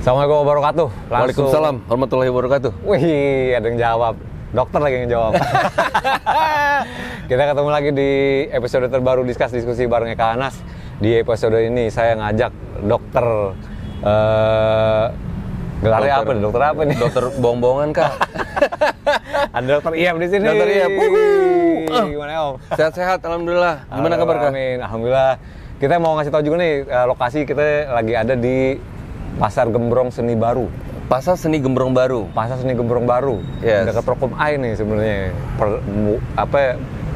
Assalamualaikum warahmatullahi wabarakatuh. Waalaikumsalam warahmatullahi wabarakatuh. Wih, ada yang jawab. Dokter lagi yang jawab. Kita ketemu lagi di episode terbaru diskusi bareng Eka Anas. Di episode ini saya ngajak dokter gelarnya apa? Dokter apa nih? Dokter bohong-bohongan kak. Ada dokter Iyam di sini. Dokter Iyam. Gimana Om? Sehat-sehat, alhamdulillah. Gimana kabar kak? Amin, alhamdulillah. Kita mau ngasih tahu juga nih lokasi kita lagi ada di Pasar Gembrong Seni Baru. Pasar Seni Gembrong Baru. Pasar Seni Gembrong Baru. Yes. Dekat Prokom A nih sebenarnya.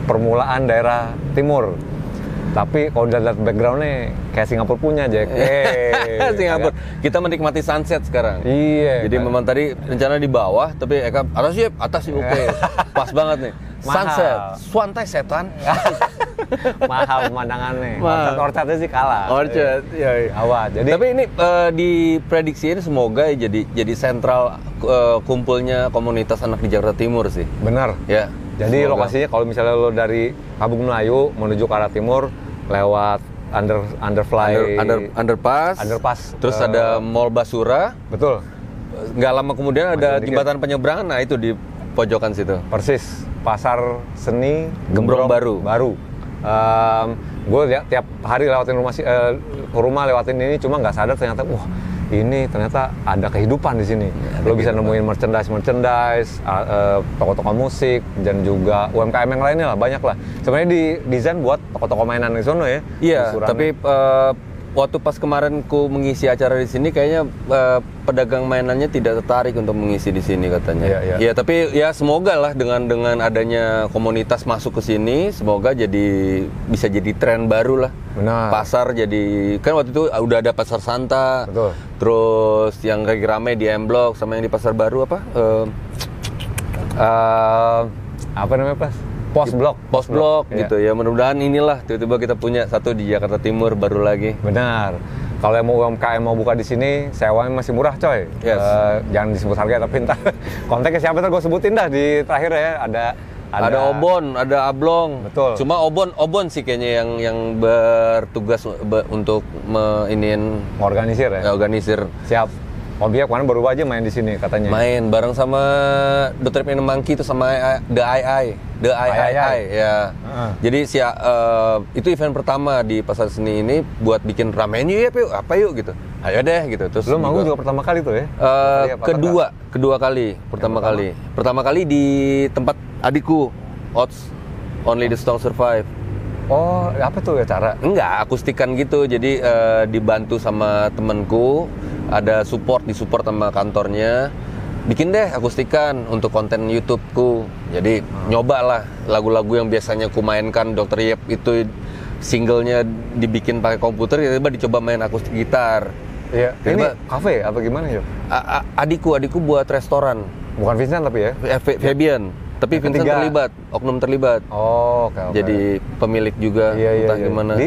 Permulaan daerah timur. Tapi kalau lihat backgroundnya kayak Singapura punya, Jack. Singapura. Kita menikmati sunset sekarang. Iya. Jadi memang tadi rencana di bawah, tapi Eka atas sih oke. Pas banget nih. Mahal. Sunset. Swantai setan. Mahal pemandangannya. Orchardnya sih kalah. Orchard. Ya. Awal. Jadi tapi ini diprediksiin semoga jadi sentral kumpulnya komunitas anak di Jakarta Timur sih. benar. Ya. Jadi semoga. lokasinya kalau misalnya lo dari Kampung Melayu menuju ke arah timur lewat underpass. Terus ada Mall Basura. Betul. Nggak lama kemudian ada Masih jembatan penyeberangan. Nah itu di pojokan situ. Persis. Pasar Seni Gembrong Baru. Gue tiap hari lewatin rumah lewatin ini cuma nggak sadar ternyata ini ternyata ada kehidupan di sini. Lo bisa nemuin merchandise, toko-toko musik dan juga UMKM yang lainnya lah, banyak lah. Sebenarnya didesain buat toko-toko mainan di sono ya. Iya, tapi waktu pas kemarin ku mengisi acara di sini kayaknya pedagang mainannya tidak tertarik untuk mengisi di sini katanya. Iya. Ya, tapi ya semoga lah dengan adanya komunitas masuk ke sini, semoga bisa jadi tren baru lah. Benar. Pasar jadi kan waktu itu udah ada Pasar Santa. Betul. Terus yang lagi rame di M Block sama yang di Pasar Baru apa? Apa namanya Pas? Pos blok gitu ya. Mudah-mudahan inilah tiba-tiba kita punya satu di Jakarta Timur baru lagi. Benar. Kalau yang mau UMKM mau buka di sini, sewanya masih murah coy. Yes. Jangan disebut harga tapi entar kontaknya siapa ntar gue sebutin dah di terakhir ya. Ada Obon, ada Ablong. Betul. Cuma Obon sih kayaknya yang bertugas untuk organisir ya. Organisir. Siap. Objek mana baru aja main di sini katanya. Main bareng sama The Trip in the Monkey itu sama The II ya. Jadi itu event pertama di Pasar Seni ini buat bikin ramen yuk gitu. Ayo deh gitu. Terus lu mau juga pertama kali tuh ya? Kedua kali. Pertama kali di tempat adikku, Odds Only the Strong Survive. Oh, apa tuh ya cara? Enggak, akustikan gitu. Jadi dibantu sama temenku, ada disupport sama kantornya. Bikin deh akustikan untuk konten YouTubeku. Jadi nyobalah lagu-lagu yang biasanya ku mainkan Dr. Yep itu singlenya dibikin pakai komputer, tiba-tiba dicoba main akustik gitar. Iya. Ini kafe apa gimana ya? Adikku buat restoran. Bukan Vincent tapi ya? Fabian. Tapi Vincent oknum terlibat. Oh, oke. Jadi pemilik juga, entah gimana.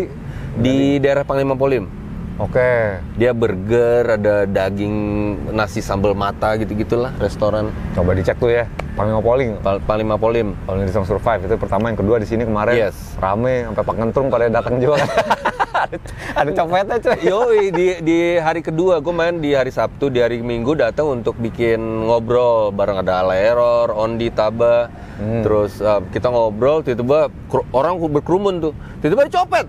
Di daerah Panglima Polim. Oke. Dia burger, ada daging, nasi sambal mata gitu-gitulah restoran. Coba dicek tuh ya. Panglima Polim. Kalau di Strong Survive itu pertama, yang kedua di sini kemarin. Yes. Rame sampai Pak Ngentrung pada datang juga. ada copetnya cuy. Yoi, di hari kedua gue main di hari Sabtu, di hari Minggu datang untuk bikin ngobrol bareng ada Ala Error, Ondi, Taba. Terus kita ngobrol, tiba-tiba orang berkerumun tuh. Tiba-tiba dicopet.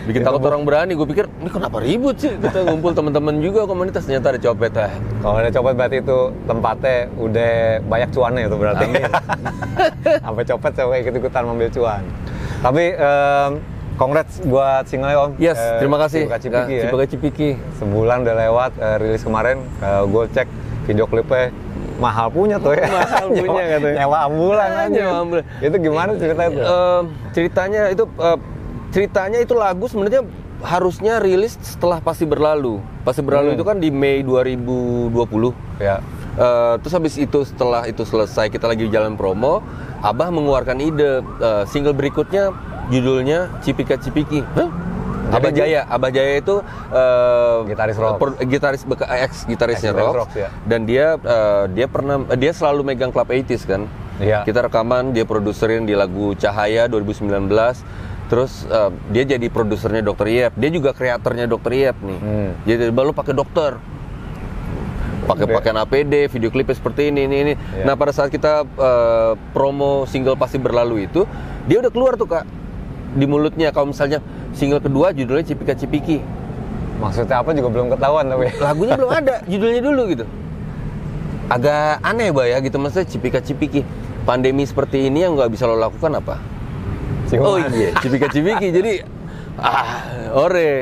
Bikin takut orang berani. Gue pikir ini kenapa ribut sih? Kita ngumpul teman-teman juga komunitas, ternyata ada copet. Kalau ada copet berarti itu tempatnya udah banyak cuannya itu berarti. Sampai copet saya ikut-ikutan mengambil cuan. Tapi congrats buat single Om. Yes, terima kasih. Cibuka Cipiki. Sebulan udah lewat rilis kemarin. Gue cek video klipnya mahal punya tuh ya. Mahal punya katanya. Nyewa ambulan aja. Itu gimana ceritanya tuh? Ceritanya itu lagu sebenarnya harusnya rilis setelah Pasti Berlalu. Pasti Berlalu itu kan di Mei 2020. Ya. Terus habis itu setelah itu selesai kita lagi jalan promo, Abah mengeluarkan ide single berikutnya judulnya Cipika Cipiki. Abah Jaya itu gitarisnya rock. Ya. Dan dia selalu megang Club 80s kan. Iya. Kita rekaman, dia produserin di lagu Cahaya 2019. Terus dia jadi produsernya Dr. Yep. Dia juga kreatornya Dr. Yep nih. Jadi baru pakai dokter. Pakai pakaian APD, video klipnya seperti ini. Yeah. Nah, pada saat kita promo single Pasti Berlalu itu, dia udah keluar tuh, Kak. Di mulutnya kalau misalnya single kedua judulnya Cipika Cipiki. Maksudnya apa juga belum ketahuan tapi. Lagunya belum ada, judulnya dulu gitu. Agak aneh, Bay, ya gitu, maksudnya Cipika Cipiki. Pandemi seperti ini yang nggak bisa lo lakukan apa? Oh iya, Cipika Cipiki. Jadi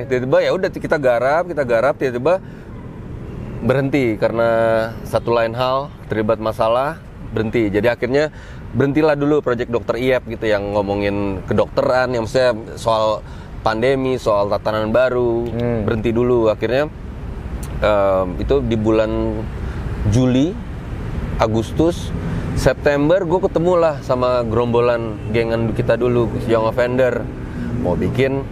tiba-tiba ya udah kita garap, tiba-tiba berhenti karena satu lain hal, terlibat masalah, berhenti. Jadi akhirnya berhentilah dulu project Dr. Iep gitu yang ngomongin kedokteran, yang maksudnya soal pandemi, soal tatanan baru, berhenti dulu. Akhirnya itu di bulan Juli, Agustus, September gue ketemu lah sama gerombolan gengan kita dulu, Young Offender, mau bikin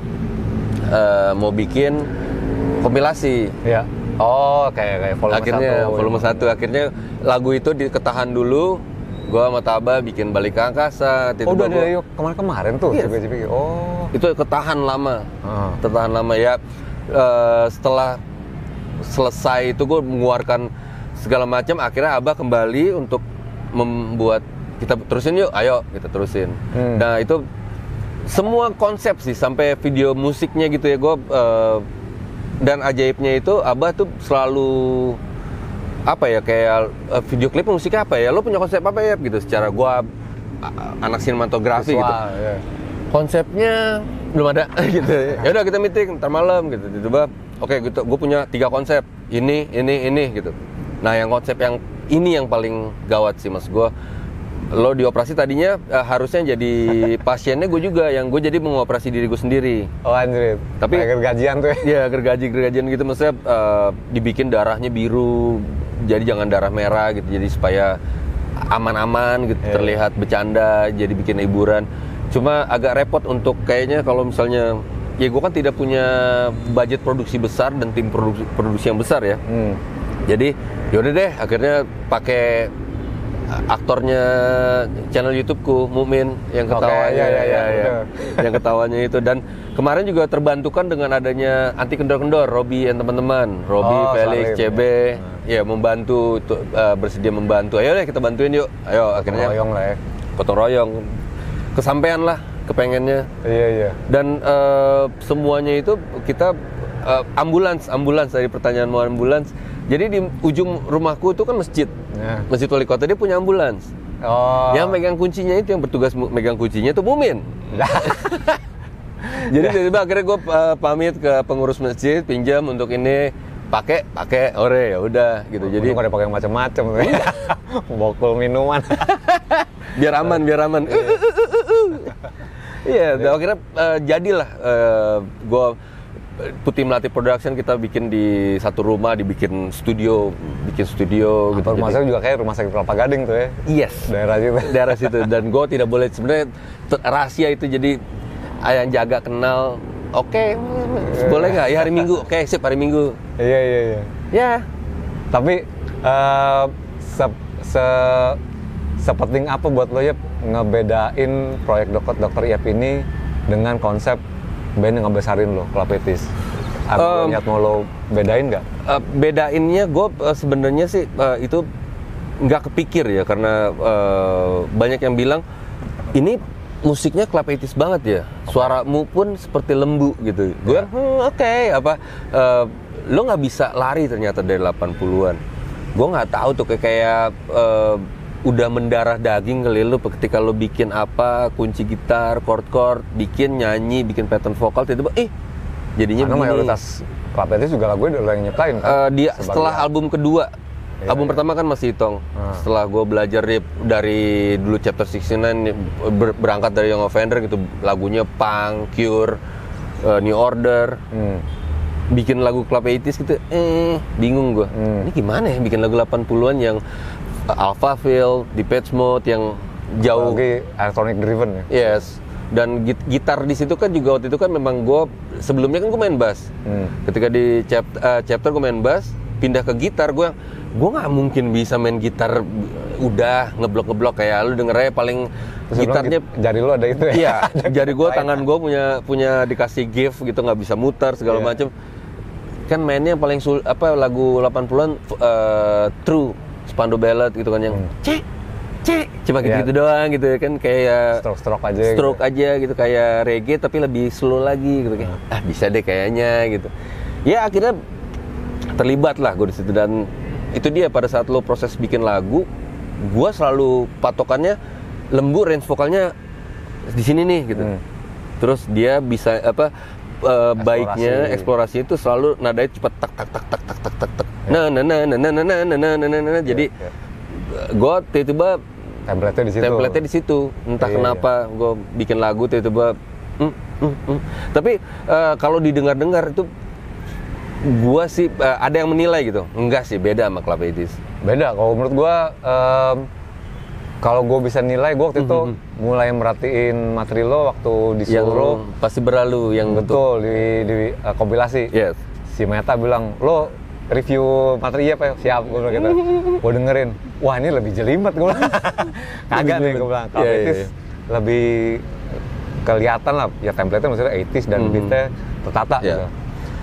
kompilasi. Ya. Oh, kayak volume 1. Akhirnya volume 1. Akhirnya lagu itu diketahan dulu. Gua sama Taba bikin Balik ke Angkasa. Udah dari kemarin tuh. Yes. Oh. Itu ketahan lama. Tertahan lama ya. Setelah selesai itu gue mengeluarkan segala macam. Akhirnya Abah kembali untuk membuat, kita terusin yuk, ayo kita terusin. Nah itu semua konsep sih, sampai video musiknya gitu ya. Gue dan ajaibnya itu Abah tuh selalu apa ya, kayak video klip musiknya apa ya, lo punya konsep apa ya gitu. Secara gua anak sinematografi gitu, konsepnya belum ada gitu. Ya udah kita meeting ntar malam gitu. Tiba-tiba oke gitu, gue punya 3 konsep, ini gitu. Nah yang konsep yang ini yang paling gawat sih mas gue. Lo dioperasi tadinya harusnya jadi pasiennya gue juga, yang gue jadi mengoperasi diri gue sendiri. Oh anjir. Tapi gergajian tuh ya. Iya, gergajian gitu, maksudnya dibikin darahnya biru, jadi jangan darah merah gitu, jadi supaya aman-aman gitu, terlihat bercanda, jadi bikin hiburan. Cuma agak repot untuk kayaknya kalau misalnya, ya gue kan tidak punya budget produksi besar dan tim produksi yang besar ya. Jadi yaudah deh, akhirnya pakai aktornya channel YouTubeku, Mumin, yang ketawanya, yang ketawanya itu. Dan kemarin juga terbantukan dengan adanya Anti Kendor-Kendor, Robi dan teman-teman, Robi, Felix, CB, ya membantu, bersedia membantu. Ayo deh kita bantuin yuk, ayo. Akhirnya royong lah ya, gotong royong, kesampean lah kepengennya. Iya. Dan semuanya itu kita ambulans dari pertanyaan mau ambulans. Jadi di ujung rumahku itu kan masjid, Masjid Wali Kota, dia punya ambulans. Oh. Yang megang kuncinya itu, yang bertugas megang kuncinya itu Mumin. Jadi tiba-tiba akhirnya gue pamit ke pengurus masjid, pinjam untuk ini, pakai, ya udah gitu. Jadi nggak ada pakai macam-macam, bokul minuman. biar aman. Iya, akhirnya jadilah gue Putih Melati Production, kita bikin di satu rumah, bikin studio gitu. Rumah saya juga kayak rumah sakit Kelapa Gading tuh ya. Yes. Daerah situ. Dan gue tidak boleh, sebenarnya rahasia itu, jadi yang jaga kenal. Oke, boleh nggak? Ya hari Minggu. Oke, sip, hari Minggu. Iya. Ya. Tapi sepenting apa buat lo ya ngebedain proyek Dr. Iep ini dengan konsep band yang ngebesarin lo, Klapetis? Apa niat mau lo bedain nggak? Bedainnya gue sebenarnya sih itu nggak kepikir ya, karena banyak yang bilang ini musiknya Klapetis banget ya, suaramu pun seperti lembu gitu. Gue oke, lo nggak bisa lari ternyata dari 80-an. Gue nggak tahu tuh kayak udah mendarah daging kali lo, ketika lo bikin apa, kunci gitar, chord, bikin nyanyi, bikin pattern vokal, tiba-tiba jadinya karena begini. mayoritas Klapetis juga lagunya udah yang nyiptain kan? Dia setelah album kedua. Album pertama kan masih Itong. Setelah gue belajar dari dulu Chapter 69, berangkat dari Young Offender gitu, lagunya Punk, Cure, New Order, bikin lagu Klapetis gitu, bingung gue. Ini gimana ya bikin lagu 80-an yang Alphaville, Depeche Mode, yang jauh lagi electronic driven ya. Yes. Dan gitar di situ kan juga waktu itu kan memang gue sebelumnya kan gue main bass. Ketika di chapter gue main bass, pindah ke gitar, gue gue nggak mungkin bisa main gitar udah ngeblok kayak lu dengernya paling Terus gitarnya jari lu ada itu ya? iya, jari gue, tangan gue punya dikasih gift gitu, nggak bisa muter segala macem. Kan mainnya paling lagu 80-an True, Spandau Ballet gitu kan yang cek cuma gitu doang gitu kan, kayak stroke aja gitu, kayak reggae tapi lebih slow lagi gitu kan. Bisa deh kayaknya gitu. Ya akhirnya terlibat lah gue di situ, dan itu dia pada saat lo proses bikin lagu, gue selalu patokannya lembu, range vokalnya di sini nih gitu. Terus dia bisa baiknya eksplorasi itu selalu nadanya cepat tak. Jadi gue tiba-tiba template-nya di situ. Entah kenapa gue bikin lagu tiba-tiba Tapi kalau didengar-dengar itu gue sih ada yang menilai gitu. Enggak sih, beda sama Club 80s. Beda, kalau menurut gue kalau gue bisa nilai, gue waktu itu mulai merhatiin materi lo waktu di Solo. Yang pasti berlalu, yang betul di kompilasi. Yes. Si Meta bilang, lo review materi apa? Siap, gue bilang gitu. Gue dengerin, wah ini lebih jelimet, gue bilang. Kagak nih, gue bilang. Kalau 80s lebih kelihatan lah, ya template-nya maksudnya 80s dan beat-nya tertata gitu.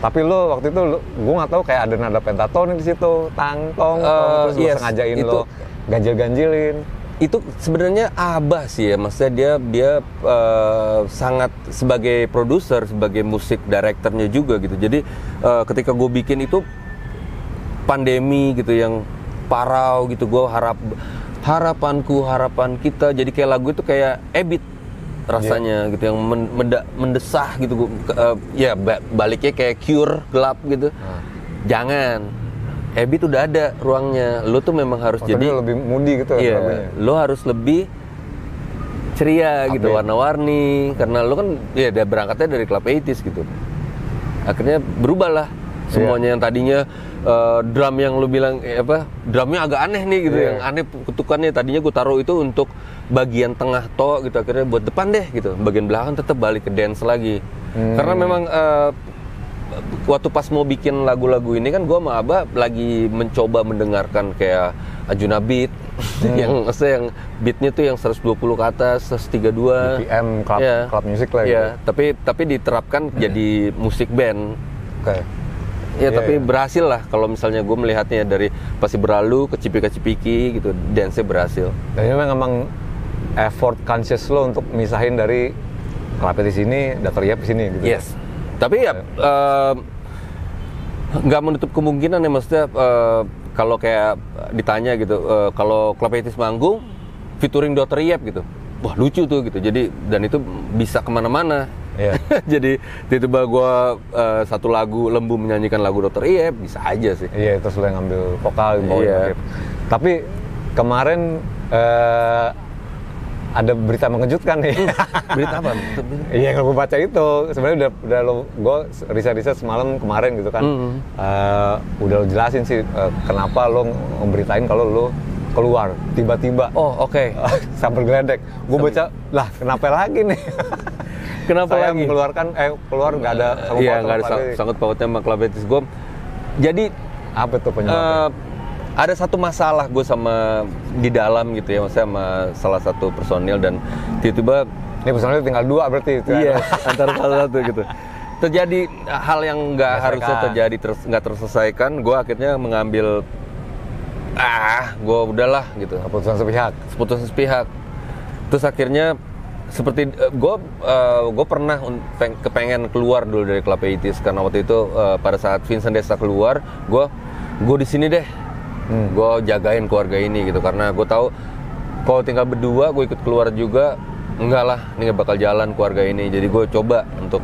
Tapi lo waktu itu, gue nggak tahu kayak ada nada pentatonik di situ, tang-tong, terus lo sengajain itu, lo ganjil-ganjilin. Itu sebenarnya Abah sih ya, maksudnya dia sangat sebagai produser, sebagai musik directornya juga gitu. Jadi ketika gue bikin itu pandemi gitu yang parau gitu, gue harapan kita jadi kayak lagu itu kayak Ebit rasanya gitu, yang mendesah gitu. Ya baliknya kayak Cure, gelap gitu. Jangan, Ebit udah ada ruangnya, lo tuh memang harus jadi lebih moody gitu. Iya, lo harus lebih ceria gitu, warna-warni, karena lo kan ya udah berangkatnya dari Club 80s gitu. Akhirnya berubah lah semuanya. Yang tadinya drum yang lo bilang drumnya agak aneh nih gitu, yang aneh ketukannya, tadinya gue taruh itu untuk bagian tengah gitu, akhirnya buat depan deh gitu, bagian belakang tetap balik ke dance lagi. Karena memang waktu pas mau bikin lagu-lagu ini kan gue sama Abah lagi mencoba mendengarkan kayak Arjuna Beat yang maksudnya yang beatnya tuh yang 120 ke atas, 132 BPM club music lah gitu. Tapi diterapkan jadi musik band. Tapi berhasil lah kalau misalnya gue melihatnya dari pasti berlalu ke Cipika-Cipiki gitu, dance-nya berhasil. Dan ini memang effort conscious lo untuk misahin dari Club 80s sini, Dr. Yap ke sini gitu. Yes. Tapi ya nggak menutup kemungkinan ya, maksudnya kalau kayak ditanya gitu, kalau Club 80s manggung featuring Dr. Yap gitu, wah lucu tuh gitu. Jadi dan itu bisa kemana-mana. Jadi tiba-tiba gue satu lagu Lembu menyanyikan lagu Dr. Yap, bisa aja sih. Terus lo yang ngambil vokal, Tapi kemarin ada berita mengejutkan nih. Berita apa? Iya, yang gue baca itu sebenarnya udah gue riset semalam kemarin gitu kan. Udah lo jelasin sih kenapa lo memberitain kalau lo keluar tiba-tiba. Oh, oke. Sambil geledek. Gue baca, lah kenapa lagi nih? Kenapa saya lagi? keluar nggak ada sangkut pautnya sama Club 80s gue. Jadi apa tuh penyebabnya? Ada satu masalah gue sama di dalam gitu ya, maksudnya sama salah satu personil, dan tiba-tiba ini personil tinggal 2 berarti itu. Iya, antara salah satu gitu. Terjadi hal yang nggak harusnya terjadi, nggak terselesaikan. Gue akhirnya mengambil gue udahlah gitu. Keputusan sepihak. Terus akhirnya seperti gue pernah kepengen keluar dulu dari Club 80s karena waktu itu pada saat Vincent Desa keluar, gue di sini deh. Gue jagain keluarga ini gitu, karena gue tahu kalau tinggal berdua gue ikut keluar juga enggak lah, ini nggak bakal jalan keluarga ini. Jadi gue coba untuk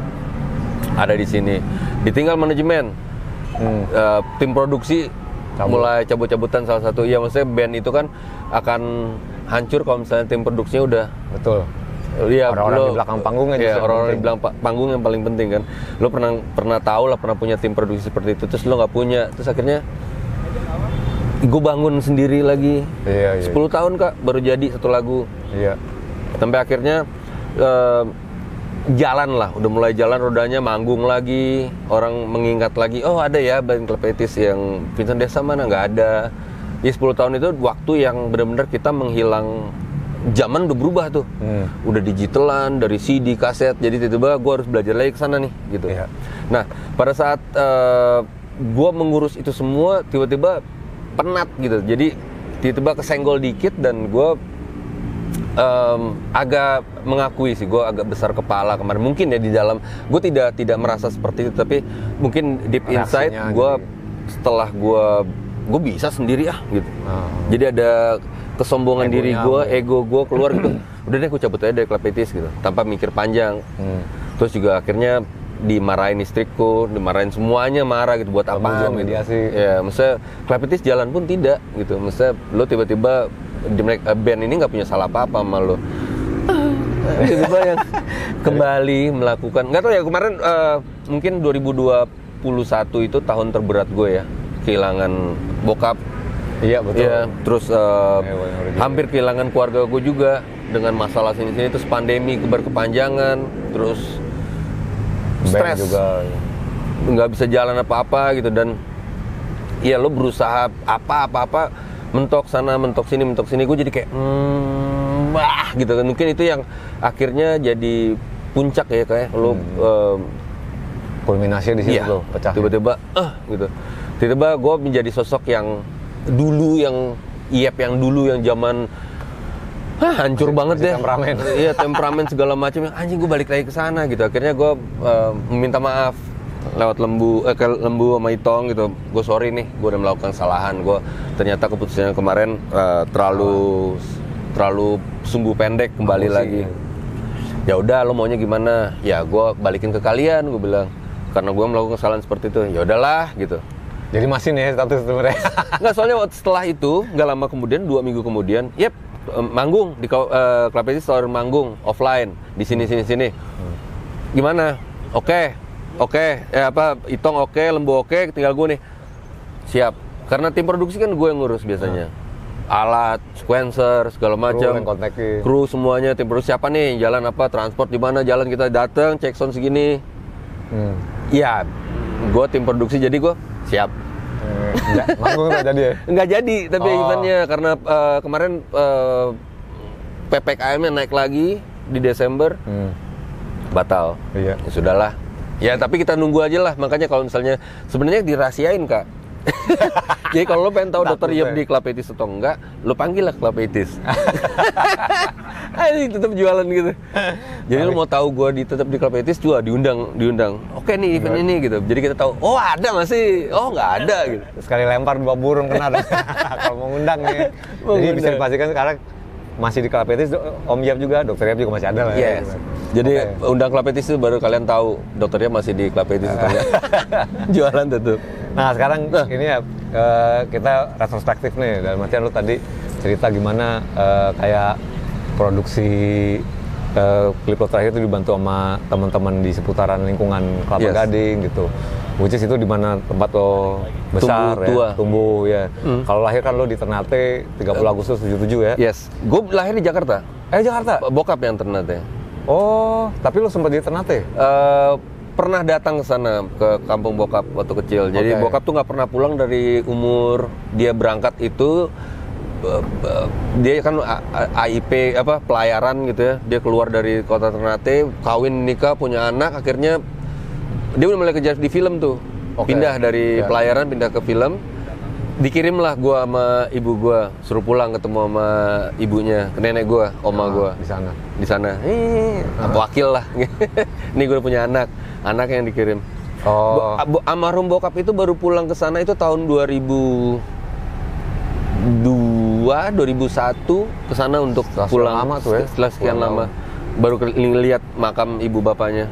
ada di sini. Ditinggal manajemen, tim produksi mulai cabut-cabutan salah satu. Ya maksudnya band itu kan akan hancur kalau misalnya tim produksinya udah. Betul. Ya, orang-orang di belakang panggungnya. Orang-orang di belakang panggung yang paling penting kan. Lo pernah tahu lah, pernah punya tim produksi seperti itu, terus lo nggak punya, terus akhirnya gue bangun sendiri lagi. 10 tahun kak baru jadi satu lagu. Sampai akhirnya jalan lah, udah mulai jalan rodanya, manggung lagi, orang mengingat lagi, oh ada ya band Club 80s yang Vincent Desa mana, nggak ada. Ya 10 tahun itu waktu yang benar-benar kita menghilang. Zaman udah berubah tuh, udah digitalan dari CD, kaset, jadi tiba-tiba gue harus belajar lagi ke sana nih, gitu. Yeah. Nah, pada saat gue mengurus itu semua, tiba-tiba penat gitu, jadi tiba-tiba kesenggol dikit dan gue agak mengakui sih, gue agak besar kepala kemarin. Mungkin ya di dalam, gue tidak merasa seperti itu, tapi mungkin deep inside gue setelah gue bisa sendiri gitu. Jadi ada kesombongan diri gue, ego gue keluar gitu. Udah deh, gue cabut aja dari Club Etis gitu, tanpa mikir panjang. Terus juga akhirnya dimarahin istriku, dimarahin semuanya, marah gitu, buat apaan? Mediasi. Ya, maksudnya Club Etis jalan pun tidak gitu. Maksudnya lo tiba-tiba band ini nggak punya salah apa-apa sama lo. Tiba-tiba yang kembali melakukan, nggak tahu ya, kemarin mungkin 2021 itu tahun terberat gue ya, kehilangan bokap. Iya betul. Ya, terus hampir kehilangan keluarga gue juga dengan masalah sini-sini, terus pandemi berkepanjangan, terus stres juga, nggak bisa jalan apa-apa gitu. Dan ya lo berusaha apa-apa mentok sana mentok sini, gue jadi kayak gitu kan. Mungkin itu yang akhirnya jadi puncak ya, kayak lo kulminasi di situ, iya, pecah tiba-tiba gitu. Tiba-tiba gue menjadi sosok yang dulu, yang zaman hancur banget deh. Temperamen. Iya, temperamen segala macam. Anjing, gue balik lagi ke sana gitu. Akhirnya gue meminta maaf lewat Lembu sama Itong gitu. Gue sorry nih, gue udah melakukan kesalahan. Gue ternyata keputusannya kemarin terlalu sumbu pendek, kembali lagi. Ya udah, lo maunya gimana? Ya gue balikin ke kalian, gue bilang. Karena gue melakukan kesalahan seperti itu. Ya udahlah gitu. Jadi masih nih status sebenarnya. Nggak, soalnya setelah itu nggak lama kemudian, 2 minggu kemudian, manggung di Club Etis, selalu manggung offline di sini. Gimana? Oke. Itong oke, Lembu oke, tinggal gue nih. Siap. Karena tim produksi kan gue yang ngurus biasanya. Alat, sequencer, segala macam. Kru semuanya, tim produksi siapa nih? Jalan apa? Transport di mana? Jalan kita datang, cek sound segini. Iya. Gue tim produksi, jadi gue siap. Manggung nggak jadi ya? Nggak jadi, tapi eventnya karena kemarin PPKM-nya naik lagi di Desember, batal. Iya. Ya sudahlah. Ya tapi kita nunggu aja lah. Makanya kalau misalnya sebenarnya dirahasiain, Kak. Jadi kalau lo pengen tahu Dr. Yop di Club Etis atau enggak, lo panggil lah Club Etis. Ini tetap jualan gitu. Jadi lo mau tahu gue tetap di Club Etis juga diundang. Oke nih event ini gitu. Jadi kita tahu, oh ada masih, oh nggak ada gitu. Sekali lempar 2 burung kena. Kalau mau ngundang nih. Jadi bisa dipastikan sekarang masih di Club Etis, Om Yap juga, Dr. Yap juga masih ada lah. Yes. Ya. Jadi undang Club Etis itu baru kalian tahu Dr. Yap masih di Club Etis atau enggak. Jualan tetap. Nah sekarang ini ya kita retrospektif nih, dalam artian lu tadi cerita gimana kayak produksi klip lo terakhir itu dibantu sama teman-teman di seputaran lingkungan Kelapa Gading gitu. Which is itu di mana tempat lo besar, tumbuh ya. Kalau lahir kan lo di Ternate 30 Agustus 77 ya. Yes. Gue lahir di Jakarta. Jakarta. Bokap yang Ternate. Oh, tapi lo sempat di Ternate? Pernah datang ke sana, ke kampung bokap waktu kecil. Jadi bokap tuh nggak pernah pulang dari umur dia berangkat itu. Dia kan AIP pelayaran gitu ya. Dia keluar dari kota Ternate, kawin, nikah, punya anak, akhirnya dia udah mulai kerja di film tuh. Pindah dari pelayaran pindah ke film. Dikirimlah gua sama ibu gua, suruh pulang ketemu sama ibunya, nenek gua, oma gua di sana. Wakil lah. Nih gua udah punya anak yang dikirim. Almarhum bokap itu baru pulang ke sana itu tahun 2001 ke sana untuk pulang. Lama tuh ya. Setelah sekian lama baru lihat makam ibu bapaknya.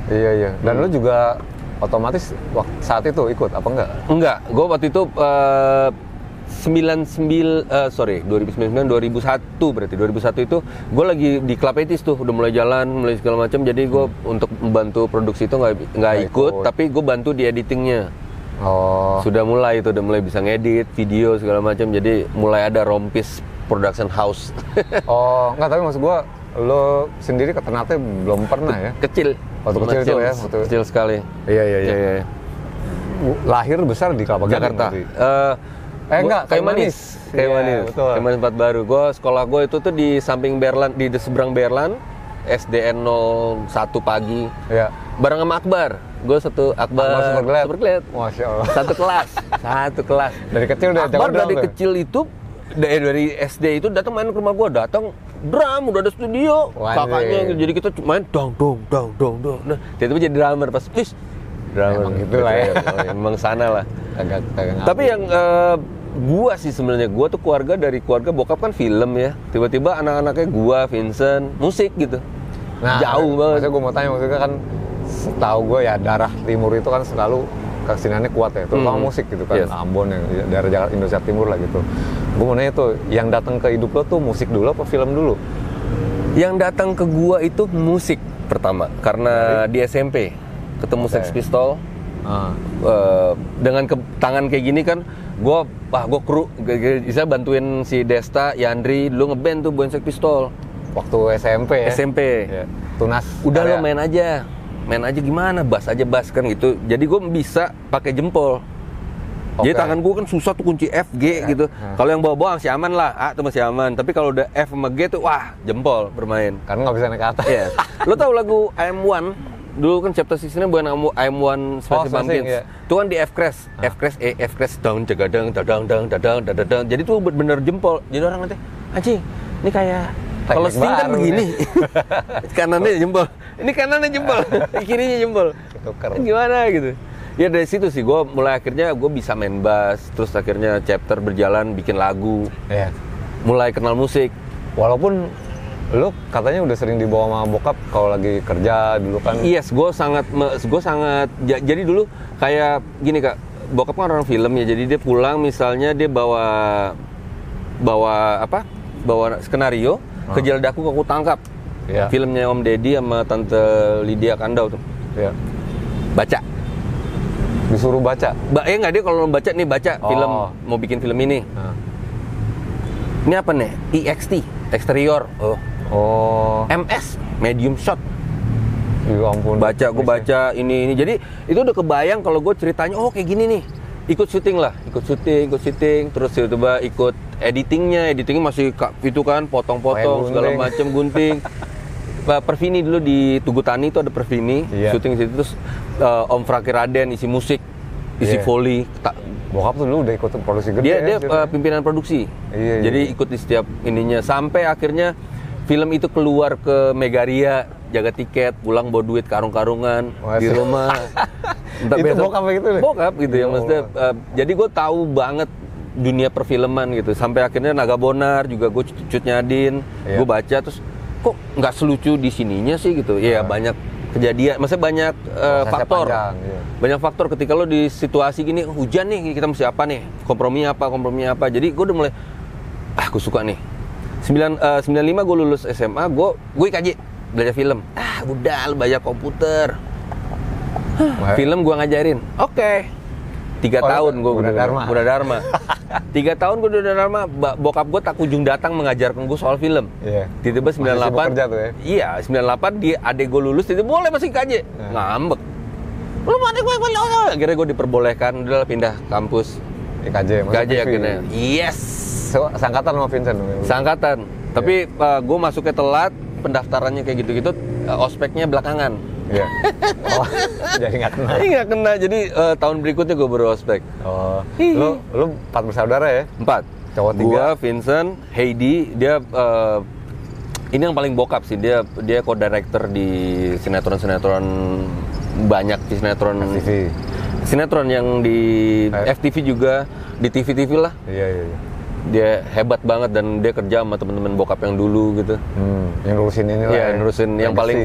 Iya. Dan lu juga otomatis saat itu ikut apa enggak? Enggak, gue waktu itu 2001 berarti 2001 itu gue lagi di Club Etis tuh, udah mulai jalan, mulai segala macam. Jadi gue untuk membantu produksi itu nggak ikut, tapi gue bantu di editingnya. Sudah mulai bisa ngedit video segala macam. Jadi mulai ada Rompis Production House. Enggak, tapi maksud gue lo sendiri ke Ternate belum pernah ya? Kecil. Waktu kecil itu ya? Kecil sekali. Iya. Lahir besar di Kelapa Gading? Jakarta. Enggak, Kayu Manis. Kayu Iya, Manis. betul. Kayu Manis 4 Baru. Sekolah gue itu tuh di samping Berlan, di seberang Berlan, SDN 01 pagi. Iya. Bareng sama Akbar. Gue satu Akbar Superglad. Masya Allah. Satu kelas. Dari kecil udah Akbar jago dari drum tuh? kecil itu dari SD itu datang main ke rumah gue, datang drum, udah ada studio. Wajib. Kakaknya jadi kita main dong. Nah, tiba-tiba jadi drummer pas drummer. Emang gitu lah ya. Emang sana lah. Kagak Tapi yang gua sih sebenarnya, gua tuh dari keluarga bokap kan film ya. Tiba-tiba anak-anaknya gua, Vincent, musik gitu. Jauh banget. Maksudnya gue mau tanya, maksudnya kan setahu gue ya darah timur itu kan selalu kesiniannya kuat ya, terutama musik gitu kan. Yes. Ambon yang daerah Jakarta, Indonesia Timur lah gitu. Gue mau nanya tuh, yang datang ke hidup lo tuh musik dulu apa film dulu? Yang datang ke gua itu musik pertama karena di SMP ketemu Sex Pistol. Dengan tangan kayak gini kan gue kru bisa bantuin si Desta, Yandri dulu ngeband tuh bawain Sex Pistol Waktu SMP ya? SMP. Ya. Tunas. Udah karya. lo main aja gimana, bass kan gitu. Jadi gue bisa pakai jempol. Jadi tangan gue kan susah tuh kunci F, G gitu. Kalau yang bawa-bawa masih aman lah, A tuh masih aman. Tapi kalau udah F sama G tuh wah jempol bermain. Karena nggak bisa naik ke atas. Iya. Lo tau lagu I'm One? Dulu kan chapter 16-nya bukan I'm One Special Pumpkins. Iya. Itu kan di F crash, F crash down jagadang dadang. Jadi tuh bener jempol. Jadi orang nanti anjing, ini kayak kalau Teknik sting kan baru begini. Kanannya jempol. Ini kanannya jempol, kirinya jempol. Tuker. Gimana gitu. Ya dari situ sih gue mulai akhirnya gue bisa main bass, terus akhirnya chapter berjalan bikin lagu. Iya. Mulai kenal musik. Walaupun lu katanya udah sering dibawa sama bokap kalau lagi kerja dulu kan. Yes, gue sangat jadi dulu kayak gini Kak, bokap kan orang film ya, jadi dia pulang misalnya dia bawa skenario, Kejar Daku Aku Tangkap. Iya. Filmnya Om Deddy sama Tante Lydia Kandau tuh. Iya. Baca. Disuruh baca. Nggak, dia kalau baca film, mau bikin film ini. Ini apa nih? EXT, eksterior. Oh. MS, medium shot. Ya ampun. Gue baca ini. Jadi itu udah kebayang kalau gue ceritanya, kayak gini nih. Ikut syuting. Terus tiba-tiba ikut editingnya masih itu kan, potong-potong, segala macam gunting. Perfini dulu di Tugu Tani itu ada Perfini, syuting di situ. Terus Om Fakir Raden isi musik, isi volley. Bokap tuh dulu udah ikut produksi gede. Dia pimpinan produksi. Jadi ikut di setiap ininya sampai akhirnya film itu keluar ke Megaria, jaga tiket, pulang bawa duit karung-karungan di rumah. Itu bokap gitu deh? Bokap gitu ya maksudnya. Jadi gue tahu banget dunia perfilman gitu. Sampai akhirnya Naga Bonar juga gue Cut Nyadin, gue baca terus kok nggak selucu di sininya sih gitu. Iya banyak kejadian, maksudnya banyak faktor. Banyak faktor ketika lo di situasi gini, hujan nih, kita mesti apa nih? Komprominya apa? Jadi gue udah mulai, gue suka nih. 95 gue lulus SMA, gue IKJ, belajar film. Udah lo belajar komputer. Film gue ngajarin. Oke. 3 tahun gue udah Dharma. 3 tahun gue udah Dharma. Bokap gue tak kunjung datang mengajarkan gue soal film. Tiba-tiba 98. Iya, 98 dia adek gue lulus, tiba-tiba boleh masih IKJ. Ngambek. Lu mau adek gue akhirnya gue diperbolehkan, udah pindah kampus. IKJ akhirnya. Yes. Sangkatan sama Vincent. Sangkatan. Tapi gue masuknya telat, pendaftarannya kayak gitu-gitu, ospeknya belakangan. Iya. Jadi nggak kena. Nggak kena. Jadi tahun berikutnya gue baru ospek. Lu 4 bersaudara ya? 4. Cowok 3. Gua, Vincent, Heidi, dia ini yang paling bokap sih. Dia co-director di sinetron banyak di sinetron FTV. Sinetron yang di FTV juga, di TV lah. Iya. Dia hebat banget dan dia kerja sama teman-teman bokap yang dulu gitu. Yang nurusin ini lah. Iya, nurusin yang paling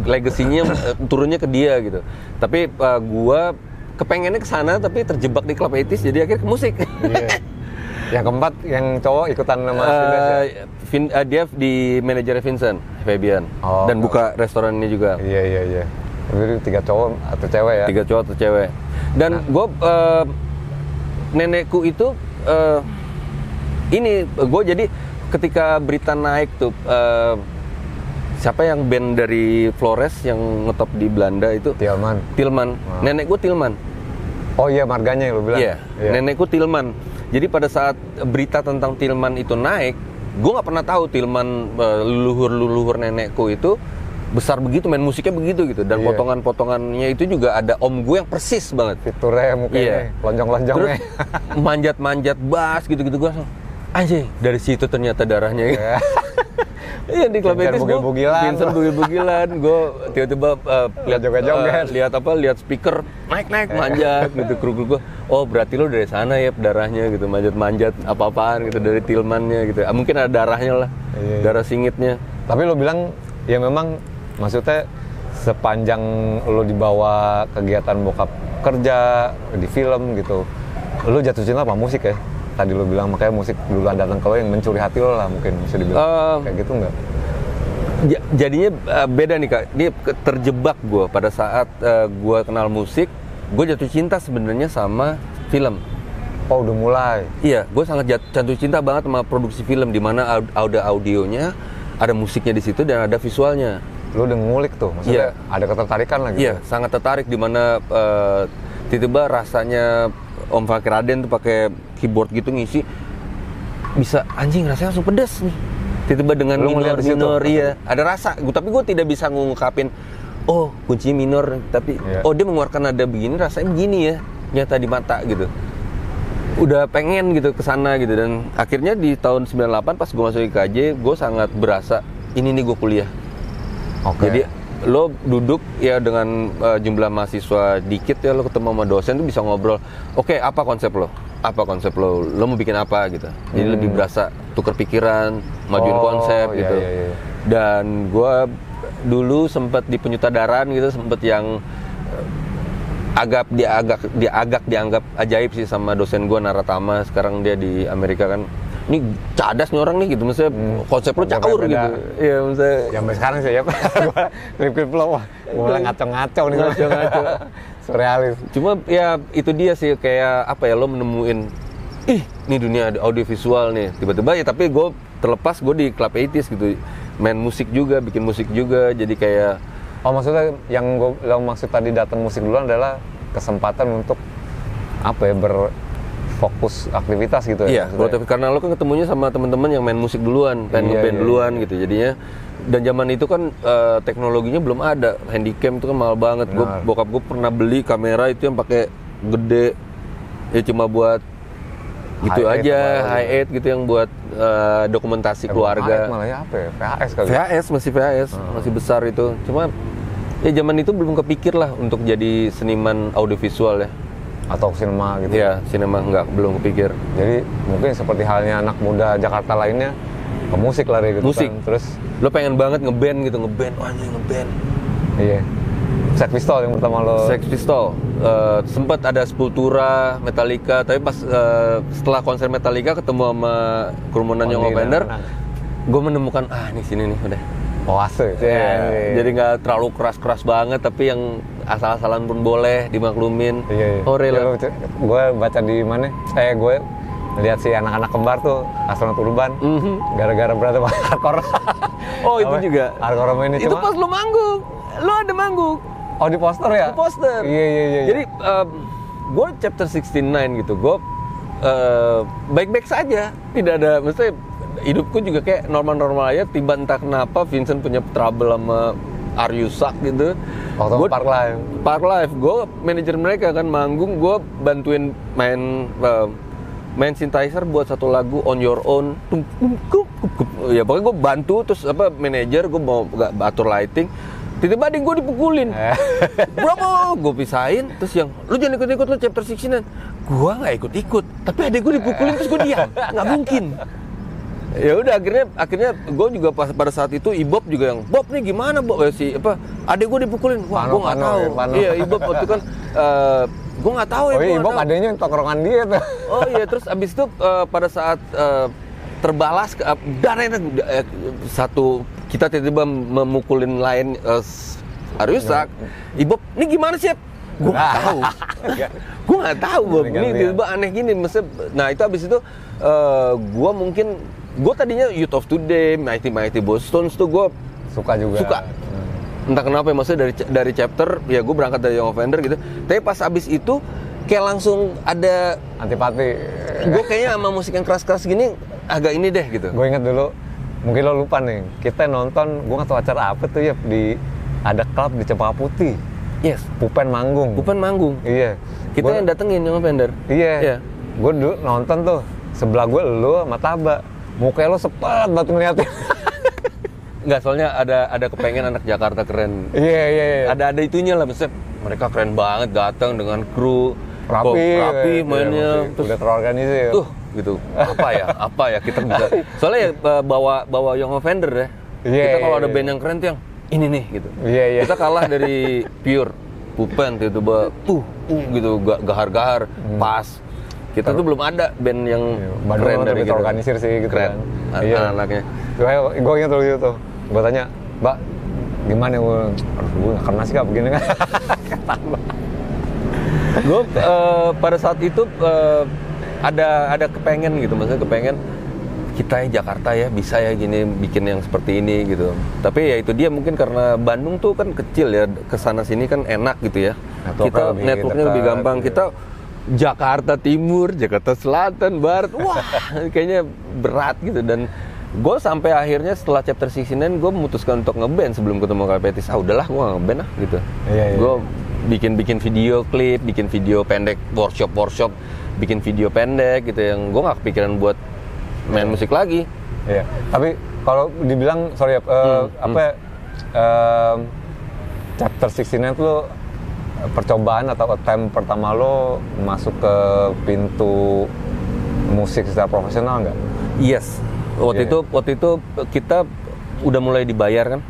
legasinya turunnya ke dia gitu. Tapi gua kepengennya ke sana tapi terjebak di Club 80s jadi akhirnya ke musik. Iya. Yang keempat yang cowok ikutan sama dia di manajernya Vincent Fabian dan buka restorannya juga. Iya. Jadi 3 cowok atau cewek ya? 3 cowok atau cewek. Dan gue nenekku itu gue jadi ketika berita naik tuh siapa yang band dari Flores yang ngetop di Belanda itu? Tilman. Nenek gue Tilman. Oh iya, marganya yang lu bilang. Iya. Nenekku Tilman. Jadi pada saat berita tentang Tillman itu naik, gue nggak pernah tahu Tillman leluhur nenekku itu besar begitu, main musiknya begitu gitu. Dan potongan-potongannya itu juga ada om gue yang persis banget. Fiturnya mukanya, lonjong-lonjongnya. Terus manjat-manjat bass gitu-gitu, gue langsung anjing, dari situ ternyata darahnya gitu. Iya, di Club 80s gue Vincent bugil-bugilan, gue tiba-tiba lihat speaker naik manjat gitu, kru gue. Oh, berarti lo dari sana ya darahnya gitu, manjat apa-apaan gitu dari Tillman-nya gitu. Mungkin ada darahnya lah, darah singitnya. Tapi lo bilang ya memang maksudnya sepanjang lo dibawa kegiatan bokap kerja di film gitu, lo jatuh cinta sama musik ya? Tadi lo bilang makanya musik duluan datang ke lo yang mencuri hati lo lah, mungkin bisa dibilang kayak gitu nggak? Jadinya beda nih Kak, ini terjebak gue pada saat gue kenal musik, gue jatuh cinta sebenarnya sama film. Oh, udah mulai? Iya, gue sangat jatuh cinta banget sama produksi film, di mana ada audionya, ada musiknya di situ dan ada visualnya. Lo udah ngulik tuh, maksudnya ada ketertarikan lagi? Iya, sangat tertarik, di mana tiba-tiba rasanya Om Fakir Raden tuh pakai keyboard gitu ngisi, bisa anjing rasanya langsung pedas nih. Tiba-tiba dengan minor, iya, ada rasa. Tapi gue tidak bisa ngungkapin, oh kuncinya minor, tapi oh dia mengeluarkan nada begini, rasanya begini ya, nyata di mata gitu. Udah pengen gitu kesana gitu, dan akhirnya di tahun 98 pas gue masuk IKJ, gue sangat berasa ini nih gue kuliah. Jadi lo duduk ya dengan jumlah mahasiswa dikit ya, lo ketemu sama dosen tuh bisa ngobrol. Oke, apa konsep lo? Lo mau bikin apa gitu. Jadi lebih berasa tuker pikiran, majuin konsep gitu. Iya. Dan gue dulu sempat di penyutradaran gitu, sempat yang agak dianggap ajaib sih sama dosen gue Naratama. Sekarang dia di Amerika kan. Ini cadas nih orang nih gitu, maksudnya konsep lo caur gitu. Iya, maksudnya yang sampai sekarang sih ya, gue klip lo wah, mulai ngaco-ngaco nih. Ngaco-ngaco. Surrealis. Cuma ya itu dia sih, kayak apa ya, lo menemuin ini dunia audiovisual nih. Tiba-tiba ya, tapi gue terlepas gue di Club 80s gitu. Main musik juga, bikin musik juga, jadi kayak maksudnya yang lo maksud tadi datang musik duluan adalah kesempatan untuk apa ya, fokus aktivitas gitu ya? Iya, karena lo kan ketemunya sama teman-teman yang main musik duluan, ngeband duluan gitu, jadinya. Dan zaman itu kan teknologinya belum ada, handycam itu kan mahal banget. Bokap gue pernah beli kamera itu yang pakai gede, ya cuma buat gitu aja, high-end gitu, yang buat dokumentasi keluarga. Malah ya apa ya, VHS kali? VHS, masih besar itu. Cuma ya zaman itu belum kepikir lah untuk jadi seniman audiovisual ya. Atau sinema gitu? Iya, sinema belum kepikir. Jadi mungkin seperti halnya anak muda Jakarta lainnya, ke musik lari gitu. Musik. Kan. Terus lo pengen banget ngeband gitu, ngeband. Iya. Sex Pistol yang pertama lo. Sex Pistol. Sempat ada Sepultura, Metallica, tapi pas setelah konser Metallica ketemu sama kerumunan Young Offender, gue menemukan nih sini nih udah. Oase. Jadi nggak terlalu keras banget, tapi yang asal-asalan pun boleh dimaklumin. Iya. Oh rela. Gue baca di mana? Gue lihat si anak-anak kembar tuh astronot urban, gara-gara berantem hardcore. Oh itu juga. Hardcore main itu pas lo manggung, lo ada manggung. Oh di poster ya? Di poster. Iya. Jadi gue chapter 69 gitu, gue baik-baik saja, tidak ada, maksudnya hidupku juga kayak normal-normal aja. Tiba entah kenapa Vincent punya trouble sama Aryusak gitu. Waktu Park Live, gue manajer mereka kan manggung, gue bantuin main synthesizer buat satu lagu On Your Own. Ya pokoknya gue bantu, terus manajer gue mau atur lighting. Tiba-tiba adik gue dipukulin. Berapa? Gue pisahin, terus yang lu jangan ikut-ikut, lu chapter 69. Gue nggak ikut-ikut, tapi adik gue dipukulin terus gue diam. Nggak mungkin. Ya udah, akhirnya gue juga pada saat itu Ibob juga yang, Bob nih gimana Bob, adik gue dipukulin. Wah, gue nggak tahu. Iya, Ibob waktu kan gue nggak tahu ya. Oh iya, Ibob adanya tongkrongan dia tuh. Oh iya, terus abis itu pada saat terbalas darahnya satu, kita tiba-tiba memukulin lain Aryusak. Ibob, ini gimana sih? Gue nggak tahu. Gue nggak tahu Bob, ini tiba-tiba aneh gini. Nah itu abis itu gue tadinya Youth of Today, Mighty Bosstones tuh gue suka juga. Entah kenapa ya, maksudnya dari chapter ya gue berangkat dari Young Offender gitu. Tapi pas abis itu kayak langsung ada Antipati. gue kayaknya sama musik yang keras-keras gini agak ini deh gitu. Gue inget dulu, mungkin lo lupa nih, kita nonton, gue nggak tahu acara apa tuh ya, ada klub di Cempaka Putih. Yes. Pupen manggung. Iya. Kita yang datengin yang vendor. Iya. Gue dulu nonton tuh, sebelah gue lo sama Taba. Mukanya lo sepet banget ngeliatin. Enggak, soalnya ada kepengen anak Jakarta keren. Iya. Ada itunya lah, maksudnya mereka keren banget datang dengan kru rapi mainnya, terus udah terorganisir. Gitu. Apa ya kita bisa. Soalnya ya bawa Young Offender ya. Kita kalau ada band yang keren tuh yang ini nih gitu. Iya. Kita kalah dari Pure, Pupen tiba-tiba gitu gahar-gahar, pas. Kita tuh belum ada band yang keren dari gitu. Terorganisir sih gitu keren. Kan. Iya. Anaknya. Gue ingat dulu gitu. Gue tanya, Mbak, gimana gue nggak kena sih kak begini kan? Gue pada saat itu ada kepengen gitu, maksudnya kepengen kita ya Jakarta ya bisa ya gini bikin yang seperti ini gitu. Tapi ya itu dia mungkin karena Bandung tuh kan kecil ya, kesana sini kan enak gitu ya. Networknya lebih gampang. Gitu. Kita Jakarta Timur, Jakarta Selatan, Barat, wah kayaknya berat gitu. Dan gue sampai akhirnya setelah chapter 69 gue memutuskan untuk ngeband sebelum ketemu Kalpetis. Udahlah gue ngeband lah gitu. Iya. Gue bikin video klip, bikin video pendek, workshop, bikin video pendek gitu yang gue nggak kepikiran buat main musik lagi. Iya. Tapi kalau dibilang sorry chapter 69 tuh percobaan atau attempt pertama lo masuk ke pintu musik secara profesional nggak? Yes. Waktu itu kita udah mulai dibayar kan.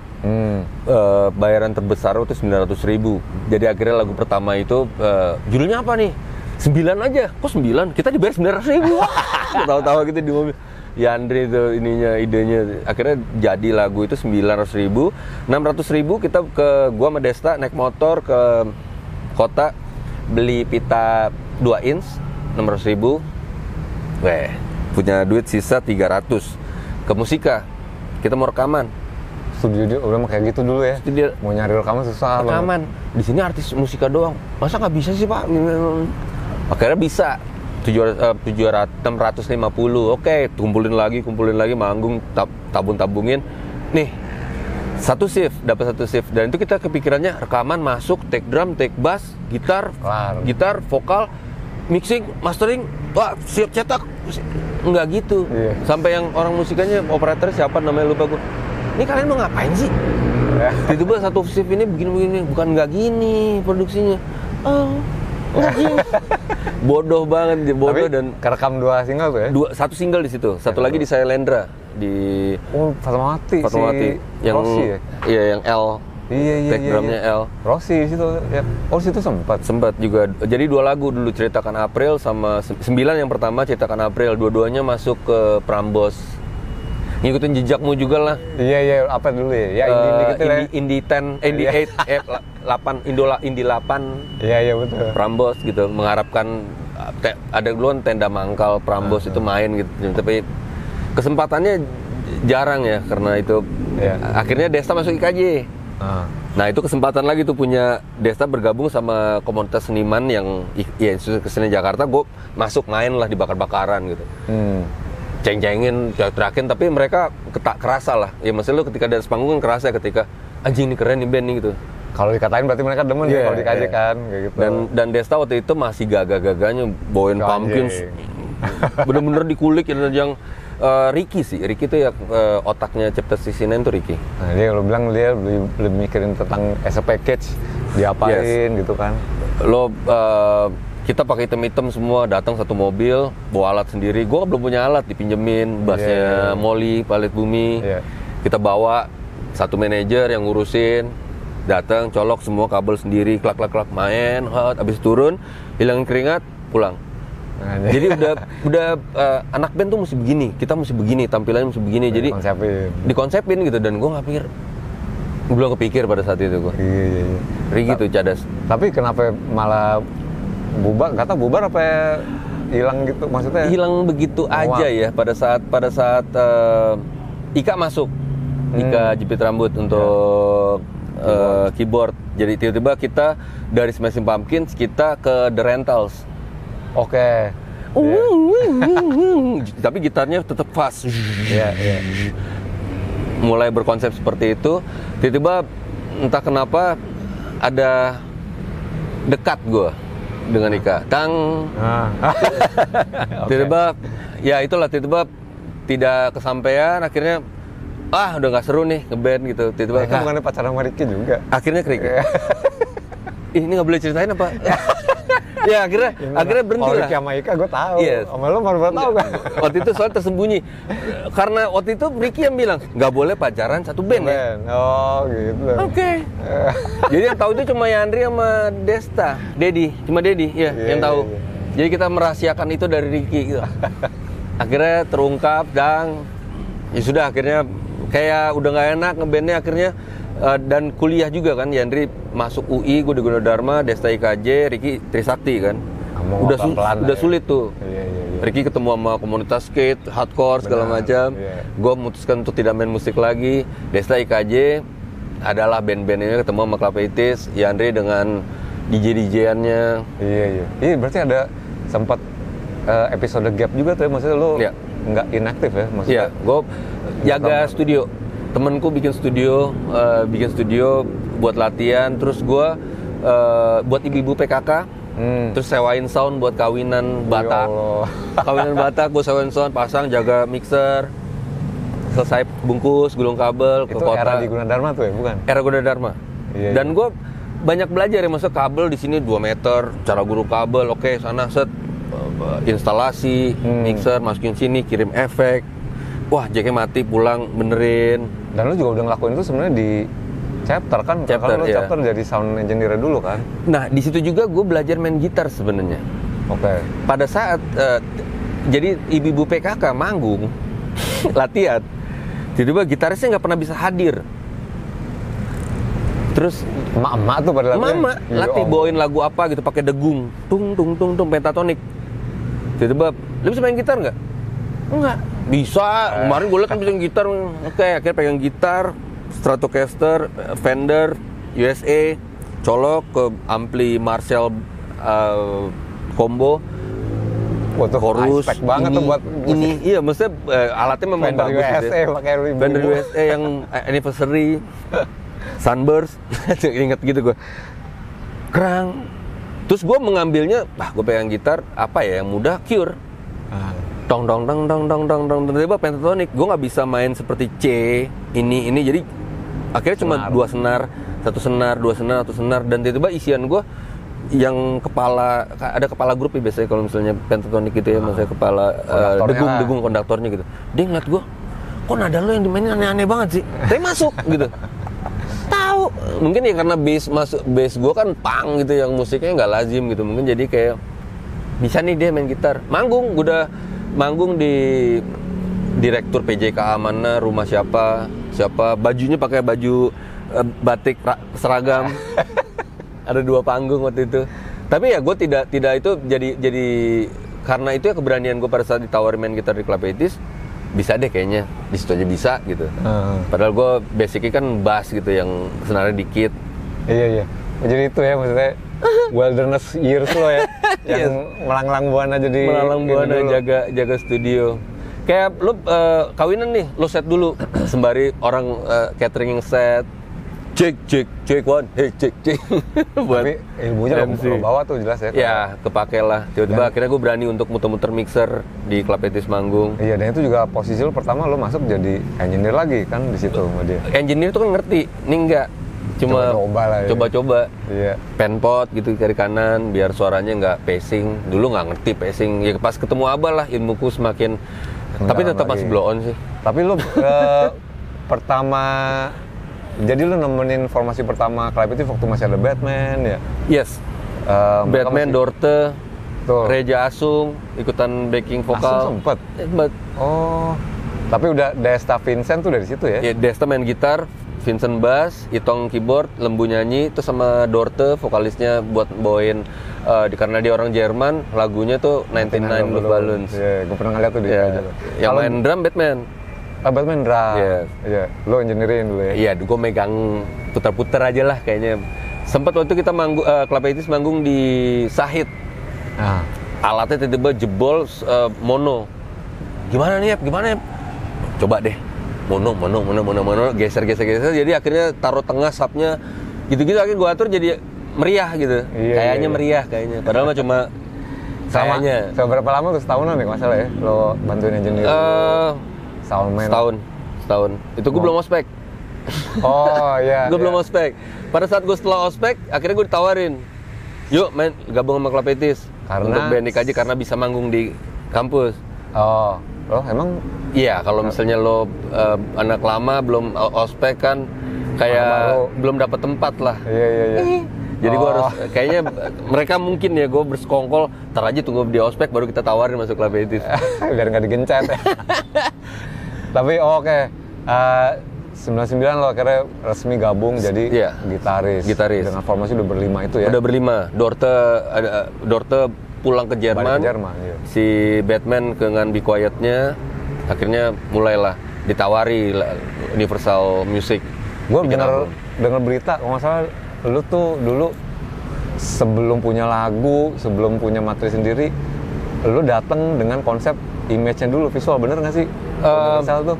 Bayaran terbesar itu 900.000. Jadi akhirnya lagu pertama itu judulnya apa nih? 9 aja. Kok 9? Kita dibayar 900.000. Tahu-tahu gitu di mobil. Ya Andre itu idenya. Akhirnya jadi lagu itu 900.000. 600.000 kita gua sama Desta naik motor ke kota beli pita 2 inch 600.000. Punya duit sisa 300 ke Musika. Kita mau rekaman. Studio udah kayak gitu dulu ya. Studio. Mau nyari rekaman susah. Rekaman. Di sini artis Musika doang. Masa nggak bisa sih Pak? Akhirnya bisa. 650. Oke, kumpulin lagi manggung, tabungin. Nih. Satu shift, dapat satu shift. Dan itu kita kepikirannya rekaman masuk, take drum, take bass, gitar, vokal, mixing, mastering, wah siap cetak. Enggak gitu. Iya. Sampai yang orang musikannya, operator siapa namanya lupa gue. Ini kalian mau ngapain sih? Tiba-tiba satu shift ini begini, bukan nggak gini produksinya. Bodoh banget, bodoh. Tapi, dan kerekam 2 single tuh ya? Satu single di situ, satu lagi di Sailendra di Fatmawati yang Rossi ya? Iya, yang L. Iya. Backgroundnya L. Rossi di situ ya. Oh, di situ sempat juga. Jadi 2 lagu dulu, Ceritakan April sama 9 yang pertama Ceritakan April, dua-duanya masuk ke Prambors. Ngikutin jejakmu juga lah. Iya, apa dulu ya? Ya Indie 10, Indie 8, Indie 8. Iya betul. Prambors gitu, mengharapkan ada duluan Tenda Mangkal, Prambors itu main gitu. Tapi kesempatannya jarang ya karena itu. Akhirnya Desta masuk IKJ. Nah itu kesempatan lagi tuh punya Desta bergabung sama komunitas seniman yang Institut Kesenian Jakarta. Gue masuk main lah di bakar-bakaran gitu. Ceng-cengin, teriakin, tapi mereka kerasa lah. Ya maksudnya lu ketika dari panggung kan kerasa ketika anjing ini keren nih band nih gitu. Kalau dikatain berarti mereka demen ya kalau dikaji kan kayak gitu. Dan Desta waktu itu masih gagah-gagahnya bawain Pumpkins. Bener-bener dikulik yang Ricky tuh ya otaknya Chapter 69 tuh Ricky. Nah, dia kalau bilang dia lebih mikirin tentang as a package diapain gitu kan. Kita pakai item-item semua, datang satu mobil, bawa alat sendiri. Gue belum punya alat, dipinjemin, bassnya Molly, Palet Bumi. Kita bawa satu manajer yang ngurusin, datang, colok semua kabel sendiri, klak main, habis turun, hilangin keringat, pulang. Jadi udah anak band tuh mesti begini, kita mesti begini, tampilannya mesti begini. Jadi dikonsepin gitu, dan gue nggak pikir, belum kepikir pada saat itu gue. Iya. Rigi tuh cadas. Tapi kenapa malah bubar? Kata bubar apa hilang gitu? Maksudnya hilang begitu aja ya pada saat Ika masuk, Ika jepit rambut untuk keyboard. Jadi tiba-tiba kita dari Smashing Pumpkins kita ke The Rentals. Oke. Tapi gitarnya tetap fast. Iya. Mulai berkonsep seperti itu, tiba-tiba entah kenapa ada dekat gue dengan Ika. Tang. Tiba-tiba ya itulah, tiba-tiba tidak kesampaian, akhirnya udah nggak seru nih ngeband gitu. Tiba-tiba Mereka bukannya pacaran sama Ricky juga. Akhirnya krik. Ini nggak boleh ceritain apa? Ya akhirnya berhenti lah. Ricky sama Ika gue tahu. Yes. Sama lu baru tahu kan? Waktu itu soal tersembunyi. Karena waktu itu Ricky yang bilang nggak boleh pacaran satu band ya. Oh gitu. Oke. Jadi yang tahu itu cuma Yandri sama Desta, cuma Dedi ya yang tahu. Jadi kita merahasiakan itu dari Ricky gitu. Akhirnya terungkap dan ya sudah, akhirnya kayak udah nggak enak ngebandnya akhirnya. Dan kuliah juga kan, Yandri masuk UI, gue di Gunadarma, Desta IKJ, Ricky Trisakti kan. Udah sulit tuh. Iya. Ricky ketemu sama komunitas skate, hardcore segala macam. Gue memutuskan untuk tidak main musik lagi. Desta IKJ adalah band-band ini ketemu sama Clapeitis, Yandri dengan DJ-DJ-annya. Iya. Ini berarti ada sempat episode gap juga tuh, maksudnya lu nggak inaktif ya maksudnya? Iya, gue jaga studio. Temenku bikin studio buat latihan, terus gue buat ibu-ibu PKK, terus sewain sound buat kawinan Batak. Kawinan Batak gue sewain sound, pasang, jaga mixer, selesai bungkus, gulung kabel ke kota. Itu era di Gunadarma tuh ya, bukan? Era Gunadarma. Iya. Dan gue banyak belajar ya, maksudnya kabel di sini 2 meter, cara gulung kabel, oke, sana set, instalasi, mixer, masukin sini, kirim efek. Wah, jacknya mati, pulang benerin. Dan lu juga udah ngelakuin itu sebenarnya di Chapter kan? Chapter, lu Chapter jadi sound engineer dulu kan? Nah, di situ juga gue belajar main gitar sebenarnya. Oke. Pada saat jadi ibu-ibu PKK manggung, latihan, tiba-tiba gitarisnya nggak pernah bisa hadir. Terus emak-emak tuh pada latihan? Emak-emak latih bawain lagu apa gitu pakai degung, tung pentatonik. Tiba-tiba, lu bisa main gitar nggak? Enggak. Bisa, kemarin gue liat kan bisa gitar. Oke, akhirnya pegang gitar, Stratocaster, Fender, USA, colok ke ampli Marshall combo. Wah, tuh chorus high spec banget ini, tuh buat ini iya, maksudnya alatnya memang Fender bagus USA, gitu ya. pakai Fender USA yang anniversary, Sunburst, inget gitu gue. Kerang. Terus gue mengambilnya, gue pegang gitar, apa ya yang mudah, Cure. Dong, tiba-tiba pentatonik. Gue nggak bisa main seperti C, ini, jadi akhirnya cuma 2 senar, 1 senar, 2 senar, 1 senar, dan tiba-tiba isian gue yang ada kepala grup ya biasanya kalau misalnya pentatonik gitu ya, maksudnya kepala degung konduktornya gitu. Dia ngeliat gue, kok nada lo yang dimainin aneh-aneh banget sih, tapi masuk gitu. Tahu, mungkin ya karena bass gue kan punk gitu, yang musiknya nggak lazim gitu, mungkin jadi kayak bisa nih dia main gitar. Gue udah manggung di direktur PJKA mana, rumah siapa, bajunya pakai baju batik seragam. Ada 2 panggung waktu itu. Tapi ya gue tidak itu jadi karena itu ya keberanian gue pada saat ditawarin main gitar di Clapeitis, bisa deh kayaknya di situ aja bisa gitu. Padahal gue basically kan bass gitu yang senarnya dikit. Iya. Jadi itu ya maksudnya wilderness years lo ya, yang melanglang buana jaga studio. Kayak lu kawinan nih, lu set dulu sembari orang catering set. Cek one, cek. Tapi ilmunya lo bawa tuh jelas ya. Ya, kepake lah. Tiba-tiba akhirnya gue berani untuk muter-muter mixer di Clapeitis manggung. Iya, dan itu juga posisi lo pertama lo masuk jadi engineer lagi kan di situ sama dia. Engineer itu kan ngerti, ini enggak. Cuma coba-coba. Iya. Penpot gitu kiri kanan biar suaranya nggak pacing. Dulu nggak ngerti pacing. Ya pas ketemu Abah lah ilmuku semakin. Tapi tetap masih blow on sih. Tapi lo pertama, jadi lo nemenin formasi pertama Clapeitis waktu masih ada Batman ya? Yes. Batman, Dorte, Reja Asung ikutan backing vokal. Asung sempet? Oh. Tapi udah Desta Vincent tuh dari situ ya? Iya, Desta main gitar, Vincent bass, Itong keyboard, Lembu nyanyi, terus sama Dorte vokalisnya buat bawain karena dia orang Jerman, lagunya tuh 99 Love Balloons. Iya, gue pernah ngeliat tuh dia. Yang main drum Batman. Batman drum. Iya. Lo engineerin dulu ya? Iya, gue megang putar-putar aja lah kayaknya. Sempat waktu kita Clapeitis manggung di Sahid. alatnya tiba-tiba jebol mono. Gimana nih, gimana ya? Coba deh, mono, geser. Jadi akhirnya taruh tengah subnya, gitu-gitu akhirnya gue atur jadi meriah gitu. Kayaknya meriah kayaknya. Padahal mah cuma kayaknya. Berapa lama tuh, setahunan ya masalah ya? Lo bantuin engineer? Setahun. Itu gue belum ospek. Oh iya. Gue belum ospek. Pada saat gue setelah ospek, akhirnya gue ditawarin, yuk main gabung sama Klapetis untuk band IKJ karena bisa manggung di kampus. Oh, lo emang? Iya, kalau misalnya lo anak lama belum ospek kan kayak belum dapat tempat lah. Iya. Jadi gue harus kayaknya mereka mungkin ya gue bersekongkol, ntar aja tunggu di ospek baru kita tawarin masuk Klapetis. Biar nggak digencet. Tapi oke. 99 lo akhirnya resmi gabung jadi gitaris. Dengan formasi udah berlima itu ya. Udah berlima. Dorte pulang ke Jerman. Iya. Si Batman dengan Be Quiet-nya akhirnya mulailah ditawari Universal Music. Gue denger berita kalau nggak salah lu tuh dulu sebelum punya lagu, sebelum punya materi sendiri, lu dateng dengan konsep image-nya dulu, visual, bener nggak sih? Universal tuh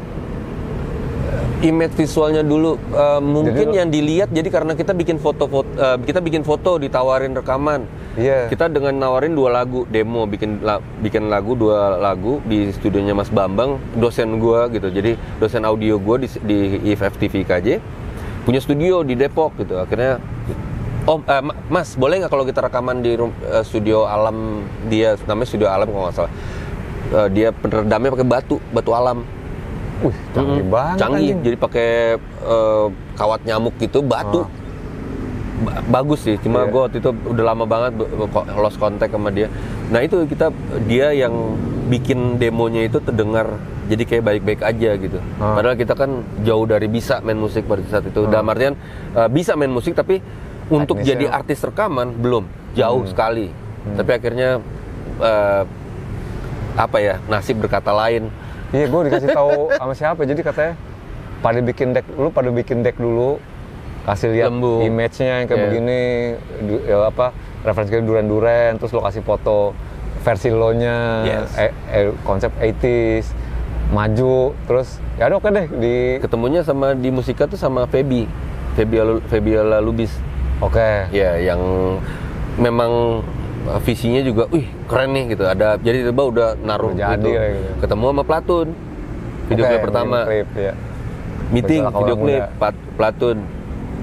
image visualnya dulu mungkin yang dilihat jadi karena kita bikin foto ditawarin rekaman. Iya. Kita dengan nawarin 2 lagu demo, bikin 2 lagu di studionya Mas Bambang, dosen gua gitu. Jadi dosen audio gua di IFFTV KJ punya studio di Depok gitu. Akhirnya Mas, boleh nggak kalau kita rekaman di studio alam dia, namanya studio alam kalau nggak salah. Dia peredamnya pakai batu alam. Canggih banget. Canggih, jadi pakai kawat nyamuk gitu, batu. Bagus sih, cuma gue waktu itu udah lama banget lost contact sama dia. Nah itu dia yang bikin demonya itu terdengar jadi kayak baik-baik aja gitu. Padahal kita kan jauh dari bisa main musik pada saat itu. Dalam artian bisa main musik tapi untuk jadi artis rekaman belum, jauh sekali. Tapi akhirnya nasib berkata lain. Iya, gue dikasih tahu sama siapa. Jadi katanya pada bikin deck dulu, kasih lihat image-nya yang kayak begini, referensi Duran-Duran, terus lo kasih foto versi lo-nya, konsep 80s, maju, terus ya udah oke deh ketemunya sama di Musika tuh sama Febiola Lubis. Oke. Ya, yang memang visinya juga, keren nih gitu. Ada jadi tiba udah naruh gitu. Ketemu sama Platun. Video klip pertama. Meeting video klip Platun.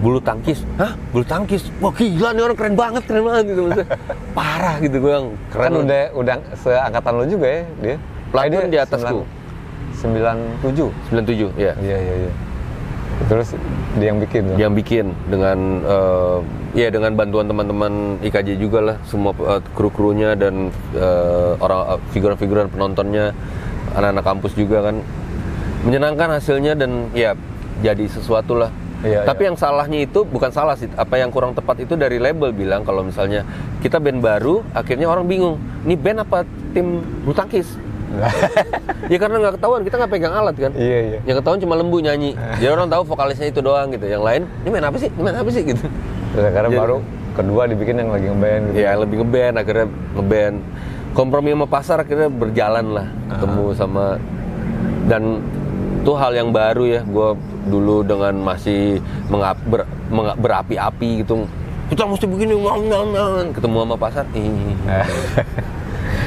Bulu tangkis. Hah? Bulu tangkis. Wah, gila nih orang keren banget gitu maksudnya. Parah gitu gue yang keren. Kan udah seangkatan lo juga ya dia. Platun di atasku. 97, ya. Iya. Terus dia yang bikin. Yang bikin dengan dengan bantuan teman-teman IKJ juga lah, semua kru-krunya dan figuran-figuran penontonnya, anak-anak kampus juga kan. Menyenangkan hasilnya dan ya jadi sesuatu lah. Tapi yang salahnya itu bukan salah sih, apa yang kurang tepat itu dari label bilang kalau misalnya kita band baru, akhirnya orang bingung, ini band apa tim bulu tangkis? Ya karena nggak ketahuan, kita nggak pegang alat kan. Iya. Yang ketahuan cuma lembu nyanyi. Jadi orang tahu vokalisnya itu doang gitu. Yang lain, ini main apa sih gitu. Terus akhirnya baru kedua dibikin yang lagi ngeband gitu. Iya, lebih ngeband, akhirnya ngeband. Kompromi sama pasar akhirnya berjalan lah, ketemu sama, dan itu hal yang baru ya. Gue dulu dengan masih berapi-api gitu, kita mesti begini, ketemu sama pasar,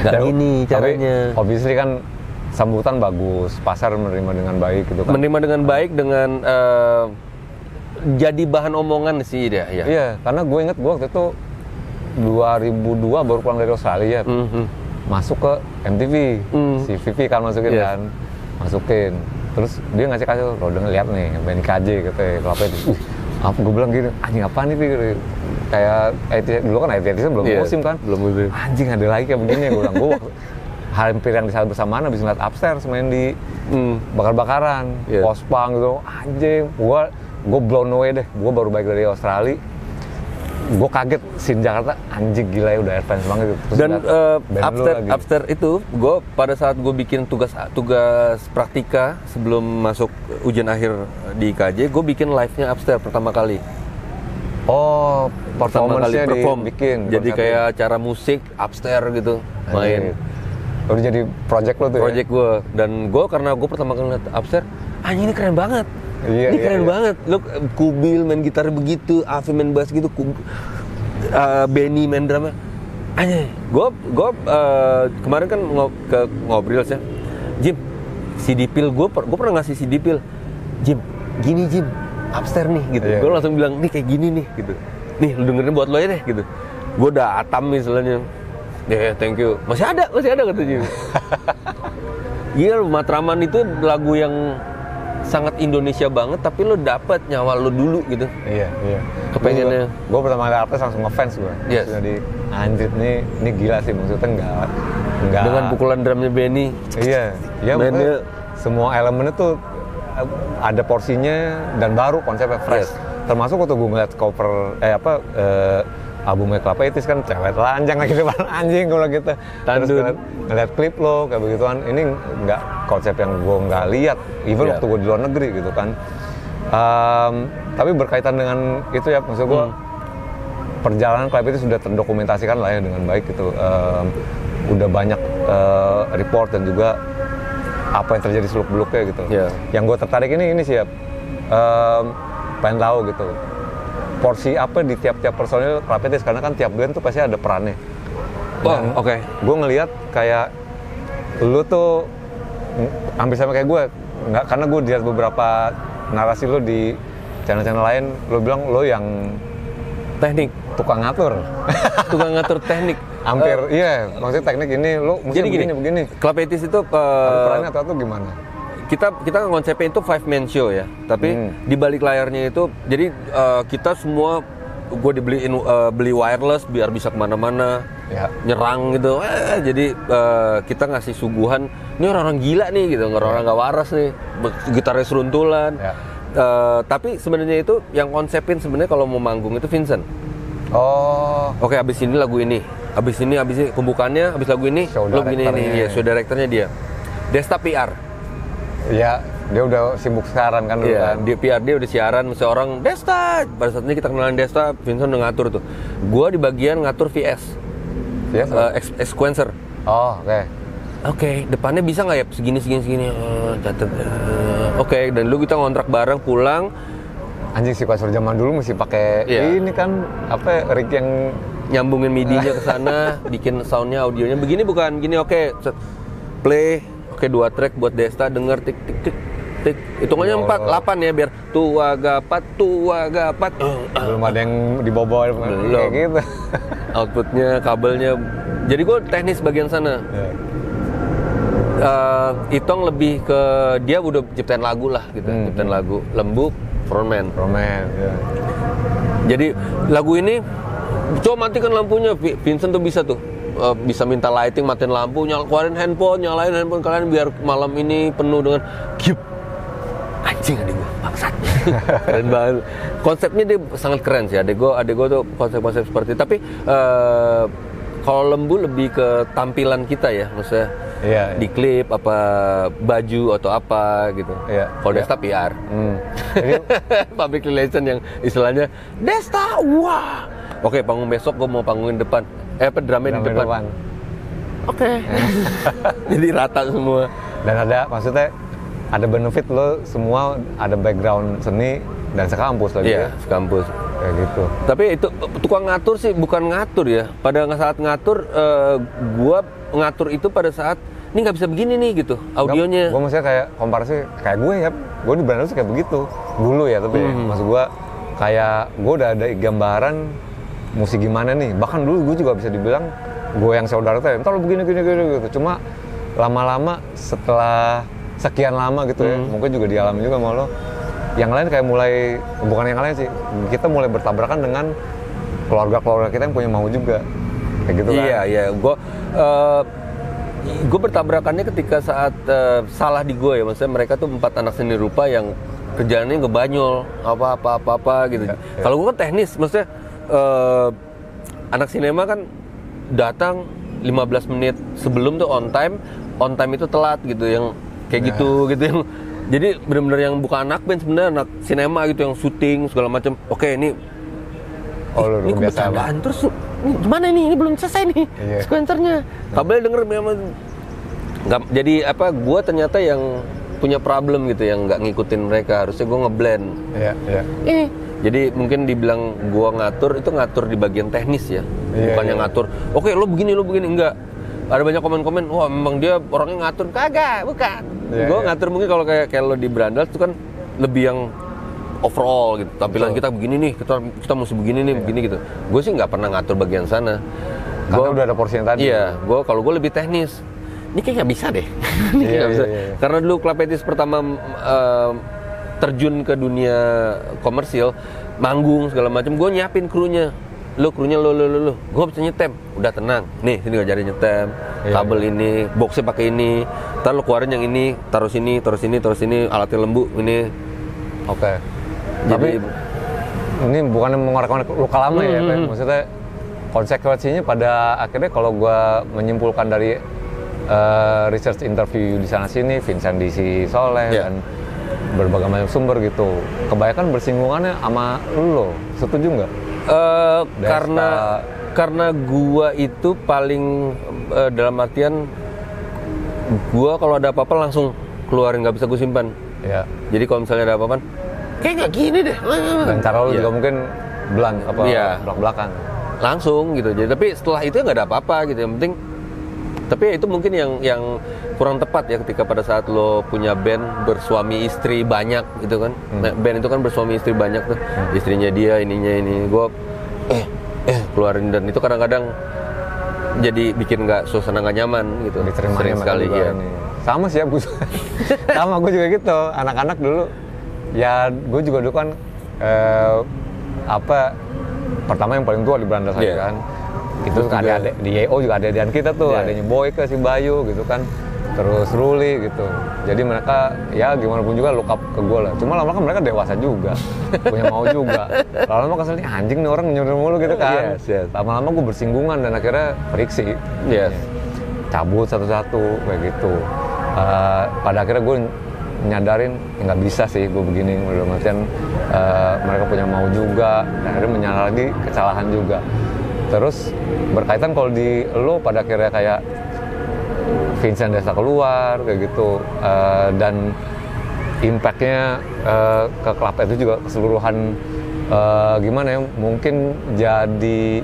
nggak gini caranya. Tapi obviously kan sambutan bagus, pasar menerima dengan baik gitu kan. Menerima dengan baik, dengan jadi bahan omongan sih dia. Ya. Iya, karena gue inget gue waktu itu 2002 baru pulang dari Australia, masuk ke MTV, si Vivi kan masukin. Terus dia ngasih lo udah ngeliat nih band KJ katanya, Klapetis. Apa gue bilang gini, anjing apaan nih Pi? Kayak dulu kan ITS belum musim kan, belum musim. Anjing ada lagi kayak begini. Gue bilang, gue hampir yang di saat bersamaan habis ngeliat Upstairs main di bakar-bakaran, pospang gitu. Anjing, gue blown away deh. Gue baru balik dari Australia, gue kaget scene Jakarta, anjing gila ya, udah advance banget gitu. Terus dan Upstairs itu gue pada saat gue bikin tugas praktika sebelum masuk ujian akhir di KJ, gue bikin live-nya Upstairs pertama kali. Oh, Pertama kali performance-nya perform. dibikin. Jadi konsepnya. kayak acara musik upstairs gitu, main. Udah jadi project lo tuh Project gue, dan gue karena gue pertama kali ngeliat upstairs, anjing ini keren banget. Iya, Ini iya, keren iya. banget. Lu Kubil main gitar begitu, Afi main bass gitu, Benny main drama. Anjing, gue kemarin kan ngobrol sih, Jim, CD pil gue pernah ngasih CD pil, Jim, gini Jim, upstairs nih gitu. Iya. Gue langsung bilang nih kayak gini nih gitu. Nih lu dengerin buat lo ya deh gitu. Gue udah atam nih istilahnya. Ya, thank you. Masih ada kata Jim. Iya, Matraman itu lagu yang sangat Indonesia banget, tapi lo dapet nyawa lo dulu gitu. Iya. Kepengennya. Gue pertama kali upstairs langsung ngefans gue. Yes. Jadi anjir ini gila sih, maksudnya enggak. Dengan pukulan drumnya Benny. Iya, Mainnya- semua elemennya tuh ada porsinya dan baru konsepnya fresh. Yes. Termasuk waktu gue ngeliat cover albumnya Kelapa Itis kan cewek telanjang lagi depan anjing kalau gitu. Terus Tandun. ngeliat klip lo kayak begituan, ini nggak konsep yang gue nggak lihat, even Iya. waktu gue di luar negeri gitu kan. Tapi berkaitan dengan itu ya, maksud gue perjalanan Kelapa Itis sudah terdokumentasikan lah ya dengan baik gitu. Udah banyak report dan juga apa yang terjadi seluk-beluknya gitu. Iya. Yang gue tertarik ini sih ya, pengen tahu gitu porsi apa di tiap-tiap personil Kelapa Itis, karena kan tiap band tuh pasti ada perannya. Wah, oke. Gue ngelihat kayak lu tuh hampir sama kayak gue, nggak, karena gue lihat beberapa narasi lu di channel-channel lain, lu bilang lu yang Teknik, tukang ngatur. tukang ngatur teknik. Hampir, iya, maksudnya teknik ini lu mesti Jadi gini, begini. Kelapa Itis itu Ada perannya atau gimana? kita konsepnya itu 5-man show ya, tapi di balik layarnya itu jadi kita semua gue beli wireless biar bisa kemana-mana, Ya. nyerang gitu. Jadi kita ngasih suguhan, ini orang-orang gila nih gitu, orang-orang nggak waras nih, gitarnya seruntulan. Ya. Tapi sebenarnya itu yang konsepin sebenarnya kalau mau manggung itu Vincent. Oh, Oke, abis ini lagu ini, abis ini pembukaannya, abis lagu ini, Show lo begini directornya. ini, ya, show directornya dia. Desta PR. iya, dia udah sibuk sekarang kan dulu Iya, kan. di PR dia udah siaran seorang Desta. Pada saat ini kita kenalan Desta, Vincent udah ngatur tuh. Gua di bagian ngatur VS, Iya, sequencer. oh, oke. Oke, depannya bisa nggak ya segini. Catet. Oke, dan lu kita ngontrak bareng pulang. Anjing sequencer zaman dulu mesti pakai Iya. ini kan apa rig yang Nyambungin MIDI-nya ke sana, bikin soundnya, audionya begini bukan gini. Oke, play. Oke, 2 track buat Desta, denger tik. Hitungannya 4, 8 ya biar tua gapat. belum ada yang dibobol Belum. kayak gitu. Outputnya, kabelnya. Jadi gue teknis bagian sana. Iya. Itong lebih ke dia udah ciptain lagu lah gitu, ciptain lagu Lembu, frontman. Roman, ya. Jadi lagu ini coba matikan lampunya, Vincent tuh bisa tuh. Bisa minta lighting, matiin lampu, keluarin handphone, nyalain handphone kalian biar malam ini penuh dengan giup. Anjing adik gue, bangsat. Keren banget. Konsepnya dia sangat keren sih, adik gue tuh konsep-konsep seperti itu. Tapi kalau Lembu lebih ke tampilan kita ya, maksudnya Iya, di klip apa baju atau apa gitu. Iya. Kalau Desta PR. Jadi Public relation yang istilahnya Desta, wah. Oke, panggung besok gue mau panggungin depan. Drumnya di depan. Oke. Jadi rata semua. Dan maksudnya ada benefit lo semua ada background seni dan sekampus lagi Iya, ya. sekampus. Kayak gitu. Tapi itu tukang ngatur sih bukan ngatur ya. Pada saat ngatur, gua ngatur itu pada saat ini nggak bisa begini nih gitu audionya. Gue maksudnya kayak komparasi kayak gue ya. Gue di Bandung sih kayak begitu dulu ya, tapi maksud gue kayak gue udah ada gambaran musik gimana nih. Bahkan dulu gue juga bisa dibilang gue yang saudara tuh, entar lo begini gitu. Cuma lama-lama setelah sekian lama gitu ya, mungkin juga dialami juga sama lo. Yang lain kayak mulai, bukan yang lain sih, kita mulai bertabrakan dengan keluarga-keluarga kita yang punya mau juga. Kayak gitu kan. Iya. Gue bertabrakannya ketika saat salah di gue ya. Maksudnya mereka tuh 4 anak seni rupa yang kerjaannya ngebanyol apa gitu. Iya. Kalau gue kan teknis, maksudnya anak sinema kan datang 15 menit sebelum tuh on time itu telat gitu, yang kayak gitu yang jadi benar-benar yang bukan anak band sebenarnya, anak sinema gitu yang syuting segala macam. Oke, ini Oh, lu ini kebiasaan. kebiasaan. Terus ini gimana nih? Ini belum selesai nih Iya. sequencernya. Kabelnya denger memang nggak. Jadi apa? Gue ternyata yang punya problem gitu, yang nggak ngikutin mereka. Harusnya gue ngeblend. Iya, iya. Jadi mungkin dibilang gue ngatur, itu ngatur di bagian teknis ya. Iya, Bukan yang ngatur. Oke, lo begini, enggak. Ada banyak komen-komen, wah memang dia orangnya ngatur. Kagak, bukan. Iya, Gue iya. ngatur mungkin kalau kayak lo di Brandas itu kan lebih yang overall gitu. Tampilan Betul. kita begini nih, kita mesti begini nih, begini gitu. Gue sih nggak pernah ngatur bagian sana. Karena udah ada porsinya tadi. Iya, kalau gue lebih teknis. Ini kayak nggak bisa deh. Ini Iya, nggak bisa. iya, iya. Karena dulu Klapetis pertama terjun ke dunia komersil, manggung segala macam, gue nyiapin krunya. Krunya lo. Gue bisa nyetem. Udah tenang. Nih, sini ngajarin nyetem. Iya, Kabel ini, boxnya pakai ini. Ntar lo keluarin yang ini, taruh sini, alatnya lembu ini. Oke. Jadi Tapi ini bukan mengeluarkan luka lama ya, Pak. Maksudnya konsekuensinya pada akhirnya kalau gue menyimpulkan dari research interview di sana sini, Vincent DC Soleh Iya. dan berbagai macam sumber gitu, kebanyakan bersinggungannya sama lo. Setuju nggak? Karena gua itu paling dalam artian gua kalau ada apa-apa langsung keluarin, nggak bisa gue simpan. Ya. Jadi kalau misalnya ada apa-apa, kayak nggak gini deh. Dan cara lo Iya. juga mungkin Iya. belak-belakan. Langsung gitu. Jadi tapi setelah itu nggak ada apa-apa gitu. Yang penting. Tapi itu mungkin yang kurang tepat ya ketika pada saat lo punya band bersuami istri banyak gitu kan. Nah, band itu kan bersuami istri banyak tuh. Istrinya dia, ininya ini. Gue keluarin, dan itu kadang-kadang jadi bikin nggak suasana nggak nyaman gitu. Diterimanya Sering sekali juga ya. ini. Sama sih ya, gue sama gue juga gitu. Anak-anak dulu ya, gue juga dulu kan pertama yang paling tua di Brandas aja Iya. kan. Itu kan ada di YO juga ada adik kita tuh, Iya. adanya Boyke, si Bayu gitu kan. Terus Ruli gitu. Jadi mereka ya gimana pun juga look up ke gue lah. Cuma lama-lama kan mereka dewasa juga, punya mau juga. Lama-lama kesel nih, anjing nih orang nyuruh mulu gitu kan. Yes. Lama-lama gue bersinggungan dan akhirnya friksi. Yes. Cabut satu-satu kayak gitu. Pada akhirnya gue nyadarin nggak bisa sih gue begini, udah maksudnya mereka punya mau juga, dan akhirnya menyalahi kesalahan juga. Terus berkaitan kalau di lo pada akhirnya kayak Vincent Desa keluar kayak gitu, dan impactnya ke klub itu juga keseluruhan, gimana ya, mungkin jadi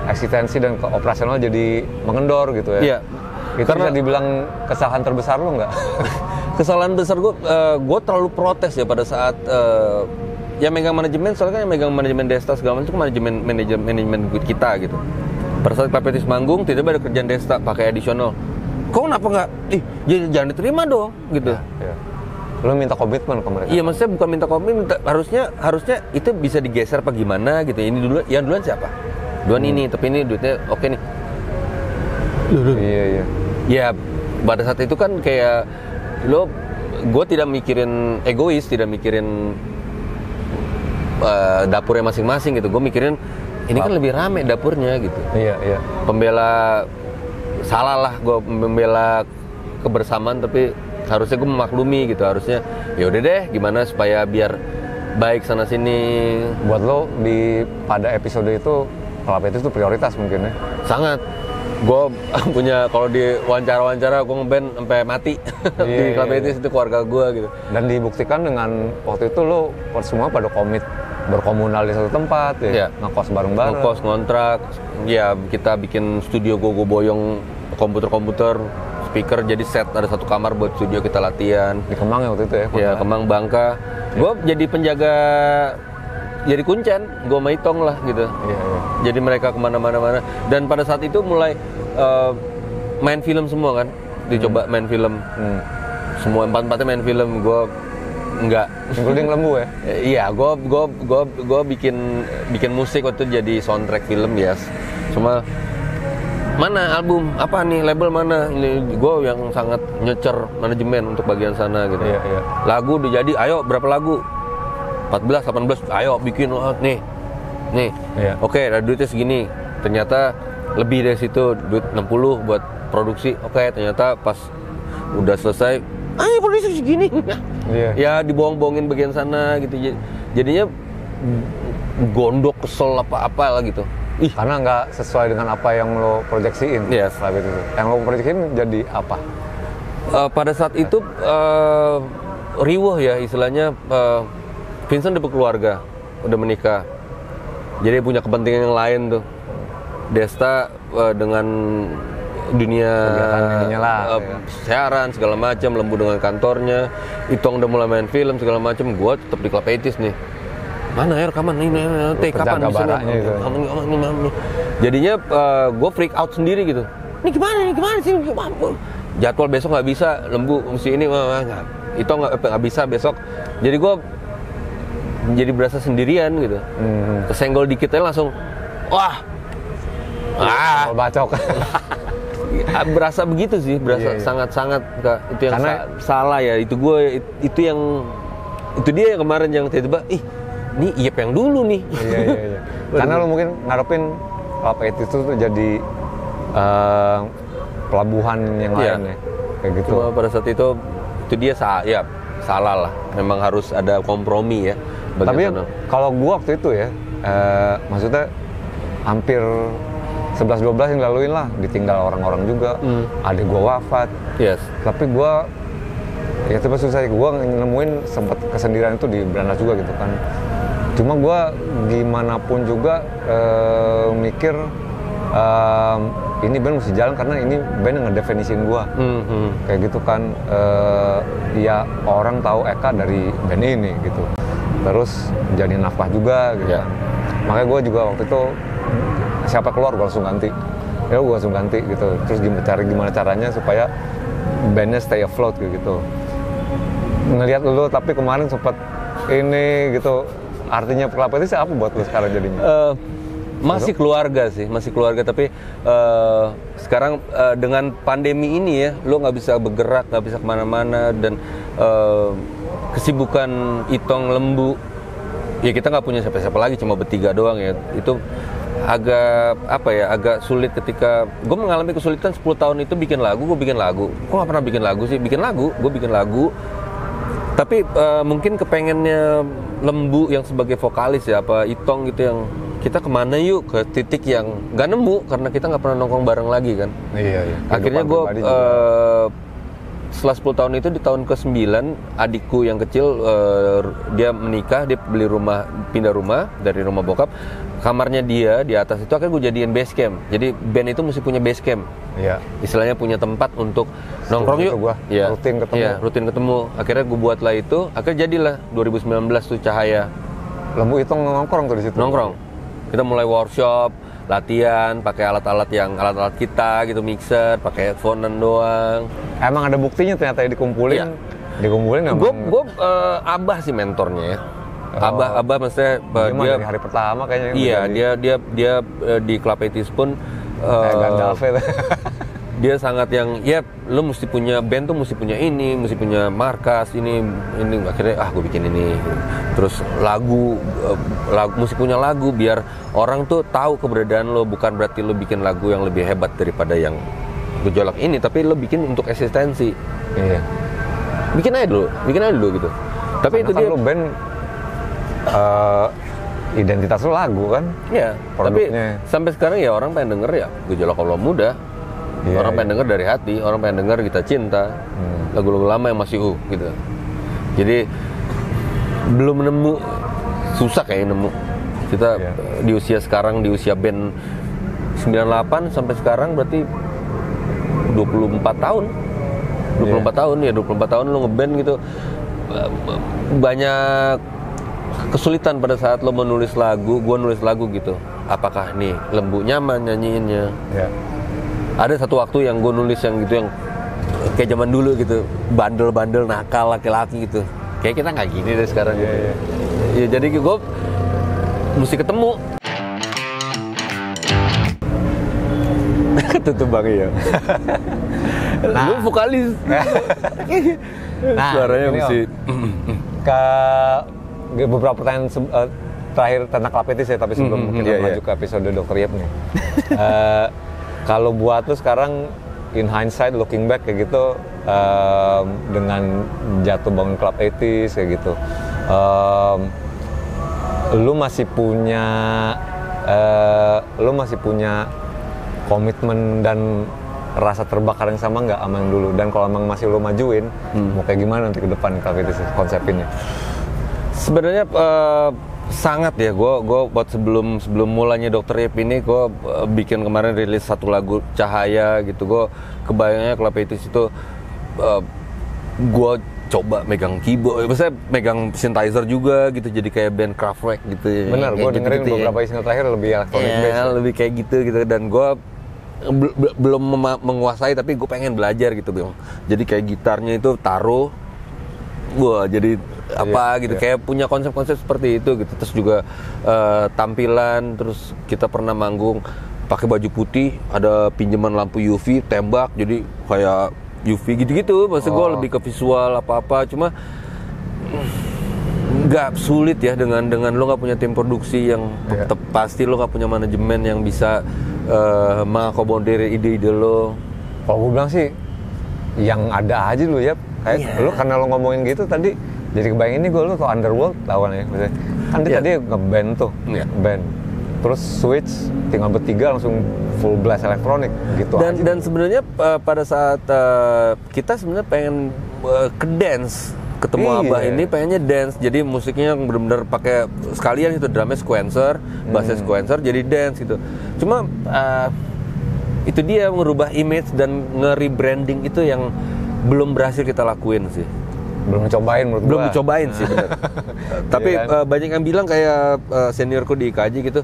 eksistensi dan operasional jadi mengendor gitu ya. Iya. Itu Karena bisa dibilang kesalahan terbesar lo nggak? kesalahan besar gue terlalu protes ya pada saat yang megang manajemen, soalnya kan yang megang manajemen Desta segala macam itu manajemen kita gitu. Pada saat Klapetis manggung tiba-tiba ada kerjaan Desta pakai additional. Kok kenapa nggak? Jangan diterima dong gitu. Ya. Lo minta komitmen ke mereka. Iya, maksudnya bukan minta komitmen, harusnya itu bisa digeser apa gimana gitu. Ini dulu, yang duluan siapa? Duluan ini, tapi ini duitnya oke nih. Iya. Ya pada saat itu kan kayak gue tidak mikirin egois, tidak mikirin dapurnya masing-masing gitu. Gue mikirin ini kan lebih rame dapurnya gitu. Iya. Pembela salah lah, gue membela kebersamaan, tapi harusnya gue memaklumi gitu. Harusnya ya udah deh, gimana supaya biar baik sana sini. Buat lo pada episode itu Klapetis itu prioritas mungkin ya. Sangat. Gue punya, kalau di wawancara gue ngeband sampai mati. Di Klapetis itu keluarga gue gitu. Dan dibuktikan dengan waktu itu lo semua pada komit berkomunal di satu tempat ya, Iya. ngekos bareng-bareng. Ngekos, ngontrak, ya kita bikin studio gue boyong komputer, speaker, jadi set ada satu kamar buat studio kita latihan. Di Kemang ya waktu itu ya. Ya Kemang, Bangka. Gue jadi penjaga, jadi kuncen, gue sama Itong lah gitu. Iya. Jadi mereka kemana-mana. Dan pada saat itu mulai main film semua kan, dicoba main film. Semua empatnya main film, gue enggak. Including Lembu ya. Iya, gue bikin musik waktu itu jadi soundtrack film ya. Cuma mana album apa nih, label mana, ini gue yang sangat nyecer manajemen untuk bagian sana gitu. Iya. Lagu udah jadi, ayo berapa lagu, 14, 18, ayo bikin nih. Iya. Oke, ada duitnya segini, ternyata lebih dari situ, duit 60 buat produksi. Oke, ternyata pas udah selesai, ayo produksi segini. Iya. Ya dibohong-bohongin bagian sana gitu. Jadinya gondok, kesel apa-apa lah gitu. Karena nggak sesuai dengan apa yang lo proyeksiin. Yes. Gitu. Yang lo proyeksiin jadi apa? Pada saat itu riweh ya istilahnya. Vincent udah berkeluarga, udah menikah, jadi punya kepentingan yang lain tuh. Desta dengan dunia siaran segala macam, Lembu dengan kantornya, Itong udah mulai main film segala macam, gue tetap di Club 80s nih. Mana ya rekaman ini kapan bisa jadinya gue freak out sendiri gitu. Ini gimana sih? Jadwal besok nggak bisa, Lembu mesti ini, Itong nggak bisa besok. Jadi gue jadi berasa sendirian gitu. Kesenggol dikit aja langsung bacok. Berasa begitu sih, berasa sangat-sangat itu yang salah ya. Itu gue itu dia yang kemarin yang tiba-tiba ini Iyep yang dulu nih. Iya. Karena lo mungkin ngarepin Club 80 itu tuh jadi pelabuhan yang lain ya. Kayak gitu. Cuma pada saat itu dia salah lah. Memang harus ada kompromi ya. Tapi kalau gua waktu itu ya, maksudnya hampir 11-12 yang laluin lah, ditinggal orang-orang juga, adik gua wafat. Yes. Tapi gua ya coba susah, gua nemuin sempat kesendirian itu di Brandas juga gitu kan. Cuma gua gimana pun juga mikir ini band mesti jalan karena ini band yang ngedefinisiin gua. Kayak gitu kan, ya orang tahu Eka dari band ini gitu. Terus jadi nafkah juga gitu. Yeah. Makanya gue juga waktu itu siapa keluar gue langsung ganti. Ya gue langsung ganti gitu. Terus gimana caranya supaya bandnya stay afloat gitu. Ngelihat lu tapi kemarin sempat ini gitu. Artinya Club 80 apa buat lu sekarang jadinya? Masih keluarga sih, masih keluarga, tapi sekarang dengan pandemi ini ya, lo nggak bisa bergerak, nggak bisa kemana-mana, dan kesibukan Itong, Lembu, ya kita nggak punya siapa-siapa lagi, cuma bertiga doang ya. Itu agak sulit ketika gue mengalami kesulitan 10 tahun itu bikin lagu. Gue nggak pernah bikin lagu sih, gue bikin lagu. Tapi mungkin kepengennya Lembu yang sebagai vokalis ya, apa Itong gitu yang kita kemana yuk, ke titik yang nggak nemu karena kita nggak pernah nongkrong bareng lagi kan. Iya. Akhirnya gue setelah 10 tahun itu, di tahun ke-9 adikku yang kecil dia menikah, dia beli rumah, pindah rumah dari rumah bokap, kamarnya dia di atas itu akhirnya gue jadiin base camp. Jadi band itu mesti punya base camp. Iya. Istilahnya punya tempat untuk nongkrong yuk. Ya. Rutin ketemu. Iya, rutin ketemu. Akhirnya gue buatlah itu, akhirnya jadilah 2019 tuh Cahaya. Lembu itu nongkrong tuh di situ. Nongkrong. Kita mulai workshop, latihan, pakai alat-alat kita gitu, mixer, pakai headphone doang. Emang ada buktinya ternyata dikumpulin. Iya. Dikumpulin emang. Gue Abah sih mentornya ya. Abah maksudnya dia dari hari pertama kayaknya. Iya, dia di Club 80s pun Gandalf. Dia sangat yang lu mesti punya band tuh, mesti punya ini, mesti punya markas ini akhirnya gue bikin ini. Terus lagu mesti punya lagu biar orang tuh tahu keberadaan lo, bukan berarti lo bikin lagu yang lebih hebat daripada yang gejolak ini, tapi lo bikin untuk eksistensi. Iya. Bikin aja dulu gitu. Tapi karena itu dia lo band identitas lo lagu kan. Iya. Tapi sampai sekarang ya orang pengen denger ya Gejolak Kaula Muda. Orang pengen denger dari hati, orang pengen denger Kita Cinta, lagu-lagu lama yang masih gitu. Jadi belum nemu, susah kayaknya nemu. Kita di usia sekarang, di usia band 98 sampai sekarang berarti 24 tahun. 24 tahun ya, 24 tahun lo ngeband gitu. Banyak kesulitan pada saat lo menulis lagu, gue nulis lagu gitu. Apakah nih Lembu nyaman nyanyiinnya? Ada satu waktu yang gue nulis yang gitu, yang kayak zaman dulu gitu, bandel-bandel nakal laki-laki gitu. Kayak kita nggak gini deh sekarang. Ya jadi gue mesti ketemu. Ketutup banget ya. Gue vokalis. Suaranya mesti. Ke beberapa pertanyaan terakhir tentang Club 80s ya, tapi sebelum kita lanjut ke episode Dr. Iyep nih. Kalau buat lu sekarang in hindsight, looking back kayak gitu, dengan jatuh bangun Club 80s kayak gitu, lu masih punya komitmen dan rasa terbakar yang sama nggak sama yang dulu? Dan kalau emang masih lu majuin, mau kayak gimana nanti ke depan Clapettus konsep ini? Sebenarnya sangat ya, gue buat sebelum mulanya Dr. Yip ini, gue bikin kemarin rilis satu lagu Cahaya gitu. Gue kebayangnya Clapettus itu gue coba megang keyboard, maksudnya megang synthesizer juga gitu, jadi kayak band Kraftwerk gitu. Benar, gue dengerin gitu, beberapa single terakhir lebih elektronik based. Ya, lebih kayak gitu. Dan gue belum menguasai, tapi gue pengen belajar gitu, Bang. Jadi kayak gitarnya itu taruh, wah jadi gitu, kayak punya konsep-konsep seperti itu gitu. Terus juga tampilan, terus kita pernah manggung pakai baju putih, ada pinjaman lampu UV, tembak, jadi kayak UV gitu-gitu. Maksud gue lebih ke visual apa-apa, cuma nggak sulit ya dengan lo nggak punya tim produksi yang pasti lo nggak punya manajemen yang bisa mengakomodir ide-ide lo. Kalau gue bilang sih yang ada aja dulu ya, kayak lu karena lo ngomongin gitu tadi, jadi kebayang ini gue lu ke Underworld lawan ya, misalnya. Kan dia tadi nge-band tuh, band, terus switch tinggal bertiga langsung full blast elektronik gitu. Dan sebenarnya pada saat kita sebenarnya pengen ke dance, ketemu Abah ini pengennya dance, jadi musiknya yang benar-benar pakai sekalian itu, drumnya sequencer, bassnya sequencer, jadi dance gitu. Cuma itu dia merubah image dan nge-rebranding itu yang belum berhasil kita lakuin sih. Belum cobain menurut belum dicobain sih bener. Tapi banyak yang bilang kayak seniorku di IKJ gitu,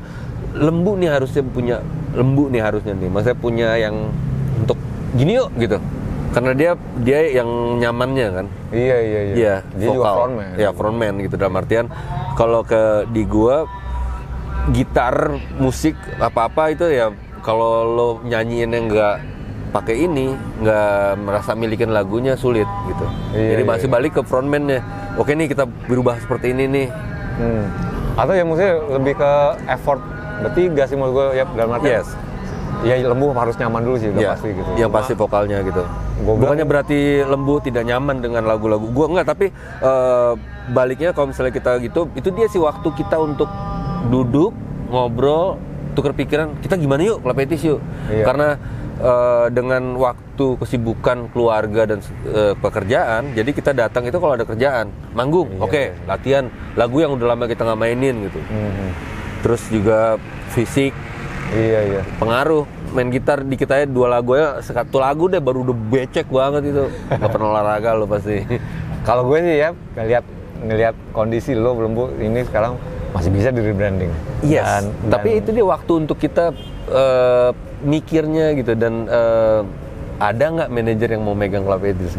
Lembu nih harusnya nih, maksudnya punya yang untuk gini yuk gitu, karena dia yang nyamannya kan. Iya dia vokal, juga frontman. Ya frontman gitu, dalam artian kalau di gua gitar musik apa itu ya, kalau lo nyanyiin yang nggak pakai ini, nggak merasa milikin lagunya, sulit gitu. Jadi masih balik ke frontman-nya. Oke nih kita berubah seperti ini nih. Atau ya maksudnya lebih ke effort bertiga sih menurut gue ya, dalam artian ya Lembu harus nyaman dulu sih, udah pasti gitu. Yang pasti vokalnya gitu. Bukannya berarti Lembu tidak nyaman dengan lagu-lagu gue, enggak, tapi baliknya kalau misalnya kita gitu, itu dia sih waktu kita untuk duduk, ngobrol, tukar pikiran, kita gimana yuk Clapettus yuk. Karena dengan waktu kesibukan keluarga dan pekerjaan, jadi kita datang itu kalau ada kerjaan, manggung, latihan lagu yang udah lama kita nggak mainin gitu. Terus juga fisik, pengaruh. Main gitar di kita 2 lagu ya, 1 lagu deh baru udah becek banget itu. Nggak pernah olahraga lo pasti. Kalau gue sih ya ngelihat kondisi lo belum ini sekarang masih bisa di rebranding. Dan tapi itu dia waktu untuk kita mikirnya gitu, dan ada nggak manajer yang mau megang Clapettus?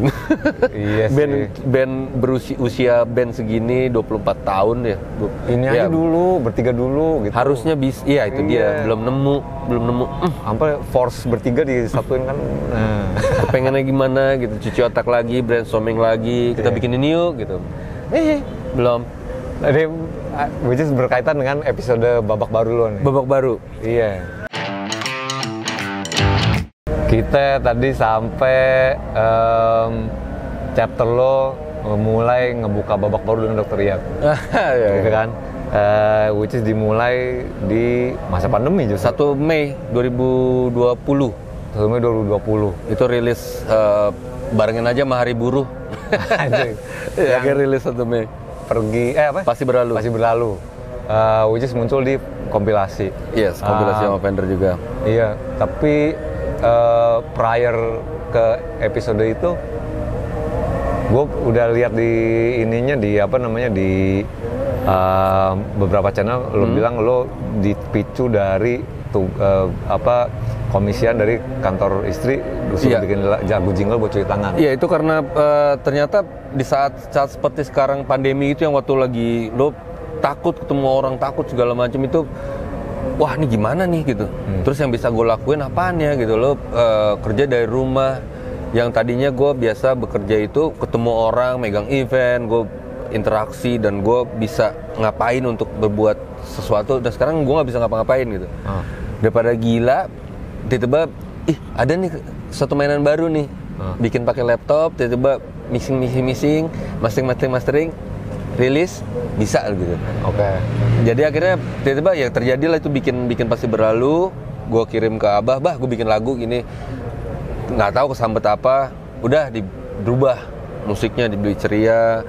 band berusia band segini 24 tahun ya. Ini aja dulu, bertiga dulu gitu. Harusnya bisa, itu dia belum nemu. Sampai force bertiga disatuin kan. Pengennya gimana gitu, cuci otak lagi, brainstorming lagi, kita bikin ini yuk gitu. Belum. Jadi, which is berkaitan dengan episode babak baru lo nih. Babak baru? Iya. Kita tadi sampai chapter lo mulai ngebuka babak baru dengan Dr. Yap. Gitu kan? Which is dimulai di masa pandemi justru. 1 Mei 2020. 1 Mei 2020. Itu rilis barengin aja sama Hari Buruh. Yang rilis 1 Mei. Pasti berlalu. Which is muncul di kompilasi. Yes, kompilasi sama Fender juga. Iya, tapi prior ke episode itu gue udah lihat di ininya, di beberapa channel lo bilang lo dipicu dari komisian dari kantor istri disuruh bikin jago jingle buat cuci tangan. Iya, itu karena ternyata di saat seperti sekarang pandemi itu, yang waktu lagi lo takut ketemu orang, takut segala macam itu, wah ini gimana nih gitu. Terus yang bisa gue lakuin apaan ya gitu. Lo kerja dari rumah, yang tadinya gue biasa bekerja itu ketemu orang, megang event, gue interaksi dan gue bisa ngapain untuk berbuat sesuatu, dan sekarang gue nggak bisa ngapa-ngapain gitu. Daripada gila, tiba-tiba ada nih satu mainan baru nih, bikin pakai laptop, tiba-tiba mixing, mastering, rilis bisa gitu. Oke. Jadi akhirnya tiba-tiba ya terjadilah itu bikin pasti berlalu. Gue kirim ke Abah, bah gue bikin lagu gini, nggak tahu kesambet apa, udah dirubah musiknya, dibeli ceria,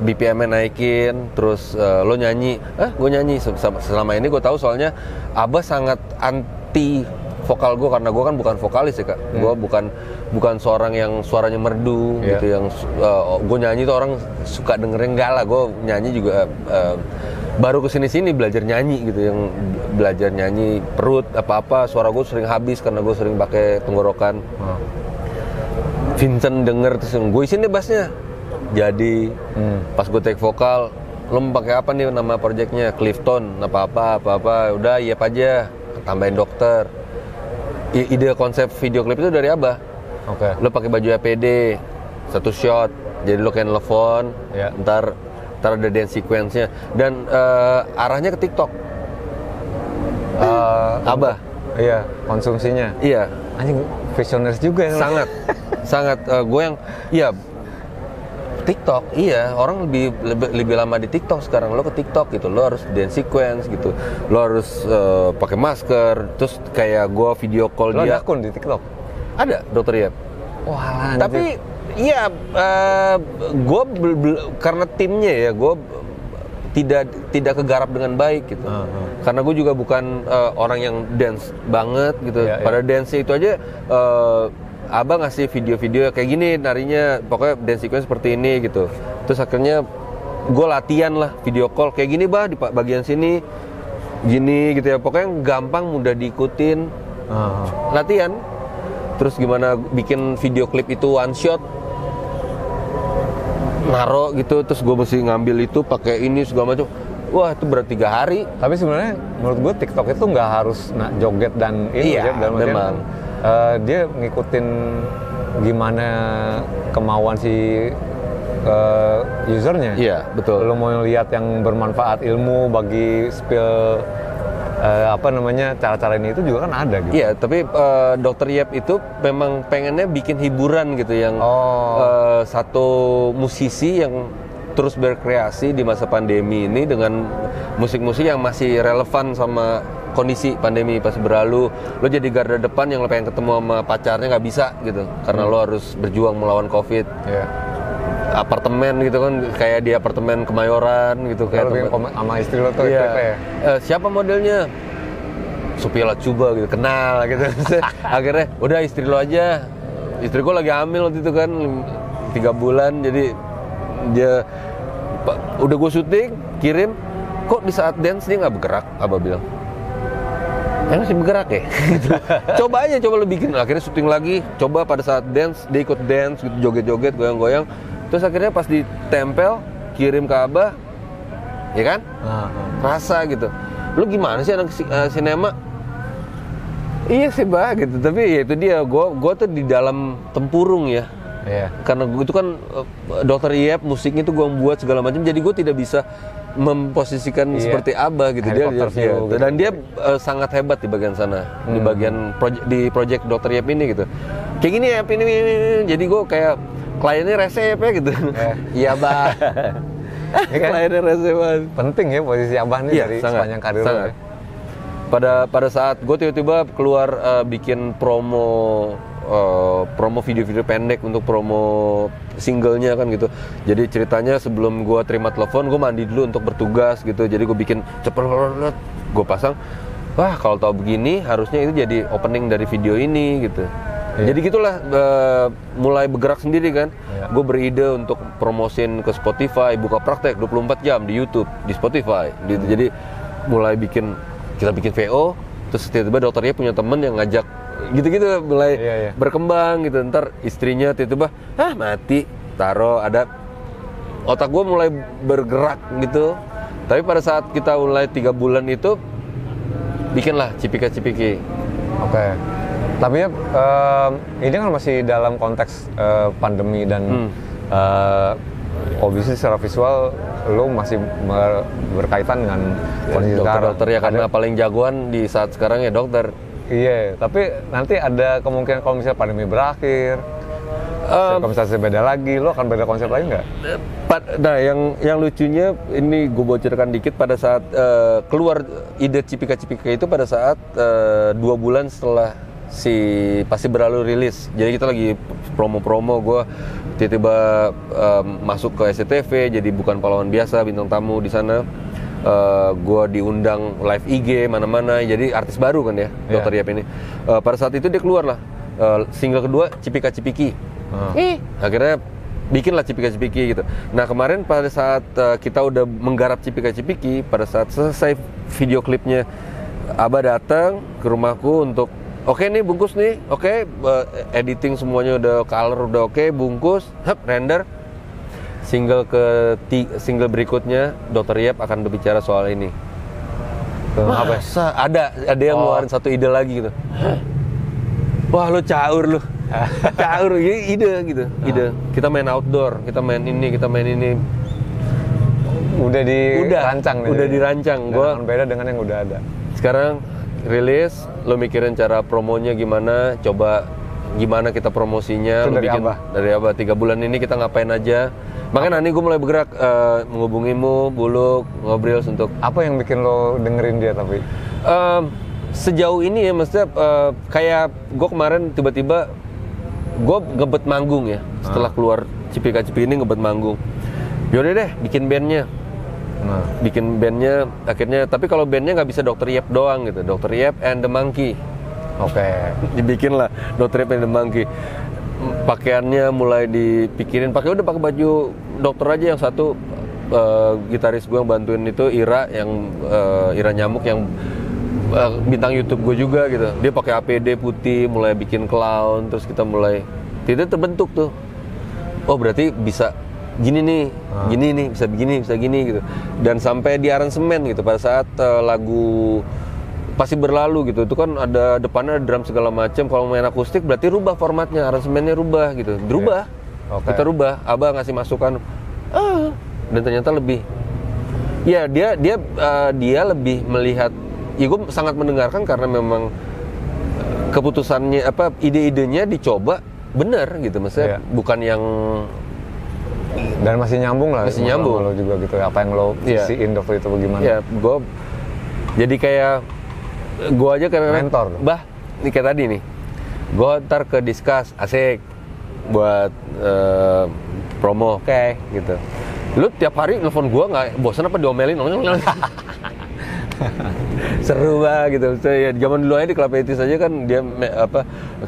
BPM-nya naikin, terus lo nyanyi, gue nyanyi. Selama ini gue tahu soalnya Abah sangat anti vokal gue karena gue kan bukan vokalis ya kak, gue bukan seorang yang suaranya merdu gitu, yang gue nyanyi tuh orang suka dengerin, enggak lah, gue nyanyi juga baru kesini belajar nyanyi gitu, yang belajar nyanyi perut apa suara gue sering habis karena gue sering pakai tenggorokan. Vincent denger terus gue isin deh bassnya, jadi pas gue take vokal, lo mau pakai apa nih nama projectnya, Clifton apa udah iya aja, tambahin dokter. Ide konsep video klip itu dari Abah. Oke. Lo pakai baju APD, satu shot, jadi lo kayak nelfon, ntar ada dance sequence-nya dan arahnya ke TikTok. Abah. Iya, konsumsinya. Iya. Anjing visioner juga ya. Sangat gue yang TikTok, iya, orang lebih lama di TikTok sekarang. Lo ke TikTok gitu, lo harus dance sequence gitu, lo harus pakai masker, terus kayak gue video call lo dia. ada akun di TikTok? Ada, Dokter Yap. Wah, tapi iya, gue karena timnya ya, gue tidak kegarap dengan baik gitu. Karena gue juga bukan orang yang dance banget gitu. Pada dance itu aja. Abah ngasih video-video kayak gini narinya, pokoknya dance sequence seperti ini gitu. Terus akhirnya gue latihan lah video call kayak gini bah di bagian sini gini gitu ya, pokoknya gampang, mudah diikutin. Latihan. Terus gimana bikin video klip itu one shot, naro gitu, terus gue mesti ngambil itu pakai ini segala macam. Wah itu berat 3 hari. Tapi sebenarnya menurut gue TikTok itu nggak harus joget dan ini iya, dalam memang. Dia ngikutin gimana kemauan si usernya. Iya, betul. Lo mau lihat yang bermanfaat ilmu bagi spill cara-cara ini itu juga kan ada gitu. Iya, tapi Dokter Yap itu memang pengennya bikin hiburan gitu, yang satu musisi yang terus berkreasi di masa pandemi ini dengan musik-musik yang masih relevan sama kondisi pandemi pas berlalu. Lo jadi garda depan yang lo pengen ketemu sama pacarnya nggak bisa gitu, karena lo harus berjuang melawan COVID. Apartemen gitu kan, kayak di apartemen Kemayoran gitu, kayak sama istri lo tuh. Siapa modelnya? Sophia Latjuba gitu, kenal gitu. Akhirnya udah istri lo aja. Istri gue lagi hamil waktu itu kan 3 bulan, jadi dia udah gue syuting, kirim, kok di saat dance dia nggak bergerak? Abah bilang, masih bergerak ya? Coba lo bikin. Akhirnya syuting lagi, coba pada saat dance dia ikut dance gitu, joget-joget, goyang-goyang. Terus akhirnya pas ditempel, kirim ke Abah, ya kan? Rasa gitu. Lu gimana sih anak sinema? Iya sih bah gitu, tapi ya itu dia, gue tuh di dalam tempurung ya. Karena itu kan Dokter Yap musiknya tuh gue buat segala macam, jadi gue tidak bisa memposisikan seperti Abah gitu. Dia gitu. Dan dia sangat hebat di bagian sana, di bagian project Dokter Yap ini gitu. Kayak gini ya, ini. Jadi gue kayak kliennya rese ya gitu. Iya bah. Kliennya rese banget. Penting ya posisi Abah nih dari sepanjang karir lo. Pada saat gue tiba-tiba keluar bikin promo video-video pendek untuk promo singlenya kan gitu. Jadi ceritanya sebelum gue terima telepon, gue mandi dulu untuk bertugas gitu. Jadi gue bikin cepet, gue pasang. Wah kalau tahu begini harusnya itu jadi opening dari video ini gitu. Jadi gitulah mulai bergerak sendiri kan. Gue beride untuk promosin ke Spotify, buka praktek 24 jam di YouTube, di Spotify gitu. Jadi mulai kita bikin VO, terus tiba-tiba Dokternya punya temen yang ngajak gitu-gitu, mulai berkembang gitu. Ntar istrinya tiba-tiba mati, taruh, ada otak gue mulai bergerak gitu. Tapi pada saat kita mulai 3 bulan itu bikinlah Cipika-Cipiki. Oke. Tapi ya ini kan masih dalam konteks pandemi dan obviously secara visual lo masih berkaitan dengan kondisi sekarang. Dokter ya, karena paling jagoan di saat sekarang ya dokter. Iya, tapi nanti ada kemungkinan kalau misalnya pandemi berakhir, Sirkumstansi beda lagi, lo akan beda konsep lagi nggak? Nah, yang lucunya ini gue bocorkan dikit, pada saat keluar ide Cipika-Cipika itu pada saat 2 bulan setelah si Pasti Berlalu rilis. Jadi kita lagi promo-promo, gue tiba-tiba masuk ke SCTV jadi bukan pahlawan biasa, bintang tamu di sana. Gue diundang live IG mana-mana, jadi artis baru kan ya, Dr. Yap ini. Pada saat itu dia keluar lah single kedua, Cipika-Cipiki. Akhirnya bikinlah Cipika-Cipiki gitu. Nah kemarin pada saat kita udah menggarap Cipika-Cipiki, pada saat selesai video klipnya, Abah datang ke rumahku untuk oke nih bungkus nih, oke, editing semuanya udah, color udah oke, bungkus, render. Single berikutnya Dr. Yap akan berbicara soal ini. Masa ada yang ngeluarin satu ide lagi gitu. Wah lu caur lu. Caur, ide gitu. Ide. Kita main outdoor, kita main ini. Udah dirancang nih. Udah dirancang. Gua beda dengan yang udah ada. Sekarang rilis, lo mikirin cara promonya gimana, coba gimana kita promosinya. Itu lo bikin dari apa? 3 bulan ini kita ngapain aja. Makanya nanti gue mulai bergerak menghubungimu, Buluk, ngobrol untuk apa yang bikin lo dengerin dia tapi? Sejauh ini ya, maksudnya kayak gue kemarin tiba-tiba gue ngebet manggung ya, setelah keluar Cipika-Cipiki ini ngebet manggung. Yaudah deh, bikin bandnya. Bikin bandnya, akhirnya, tapi kalau bandnya nggak bisa Dr. Yap doang gitu, Dr. Yap and the Monkey. Oke. Dibikin lah Dr. Yap and the Monkey. Pakaiannya mulai dipikirin, pakai baju dokter aja. Yang satu gitaris gue yang bantuin itu Ira, yang Ira Nyamuk yang bintang YouTube gue juga gitu. Dia pakai APD putih, mulai bikin clown, terus kita mulai tidak terbentuk tuh. Oh berarti bisa gini nih, gini nih, bisa gini gitu. Dan sampai di aransemen gitu pada saat lagu Pasti Berlalu gitu, itu kan ada depannya ada drum segala macam. Kalau main akustik berarti rubah formatnya, aransemennya rubah gitu, berubah. Kita rubah, Abah ngasih masukan, dan ternyata lebih. Ya dia lebih melihat. Ya gue sangat mendengarkan karena memang keputusannya ide-idenya dicoba benar gitu, maksudnya bukan yang. Dan masih nyambung lah. Masih nyambung. Lo juga gitu, apa yang lo isiin waktu itu bagaimana? Ya, gue jadi kayak gue aja kayak mentor. Bah, ini kayak tadi nih. Gue ntar ke Discuss, asik buat promo, oke, gitu. Lu tiap hari nelfon gue nggak bosan apa diomelin? Seru banget gitu. Ya, zaman dulu aja di Club 80s aja kan dia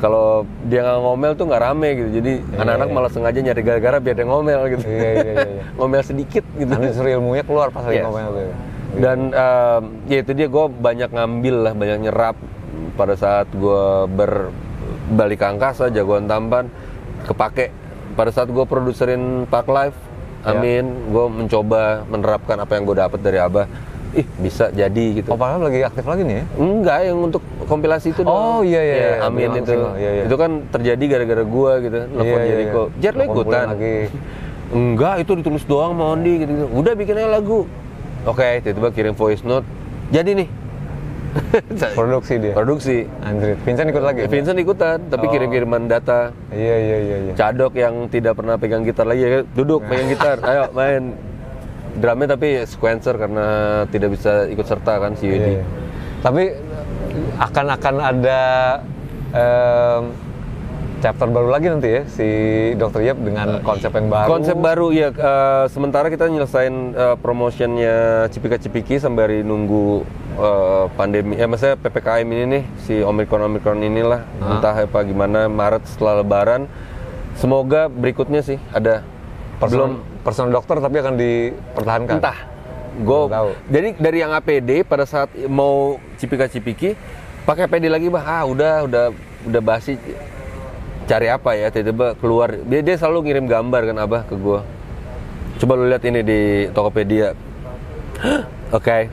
kalau dia nggak ngomel tuh nggak rame gitu. Jadi anak-anak malah sengaja nyari gara-gara biar dia ngomel gitu. Ngomel sedikit gitu. Justru ilmunya keluar pas lagi ngomel tuh. Dan ya itu dia, gue banyak ngambil lah, banyak nyerap pada saat gue berbalik ke angkasa, Jagoan Tampan kepake pada saat gue produserin Park Life. Amin, gue mencoba menerapkan apa yang gue dapat dari Abah. Bisa jadi gitu. Oh, padahal lagi aktif lagi nih ya? Enggak, yang untuk kompilasi itu dong. Oh iya. Amin itu. Itu kan terjadi gara-gara gue gitu. Nelfon Jericho. Jar lo ikutan. Enggak, itu ditulis doang sama Ondi gitu. Udah bikin aja lagu. Oke, tiba-tiba kirim voice note. Jadi nih. Produksi dia. Produksi. Android. Vincent ikut lagi? Vincent ikutan, tapi kirim-kiriman data. Iya. Cadok yang tidak pernah pegang gitar lagi, duduk pegang gitar. Ayo main. Drumnya tapi sequencer karena tidak bisa ikut serta kan si Yudi. Tapi akan ada chapter baru lagi nanti ya si Dr. Yap dengan konsep yang baru. Konsep baru ya. Sementara kita nyelesain promotionnya Cipika-Cipiki sambil nunggu pandemi. Maksudnya PPKM ini nih, si Omikron inilah. Entah apa gimana, Maret setelah Lebaran. Semoga berikutnya sih ada. Personal dokter tapi akan dipertahankan. Entah. Jadi dari yang APD pada saat mau Cipika-Cipiki pakai APD lagi, udah basi. Cari apa ya, tiba-tiba keluar. Dia selalu ngirim gambar kan Abah ke gua. Coba lu lihat ini di Tokopedia. Oke.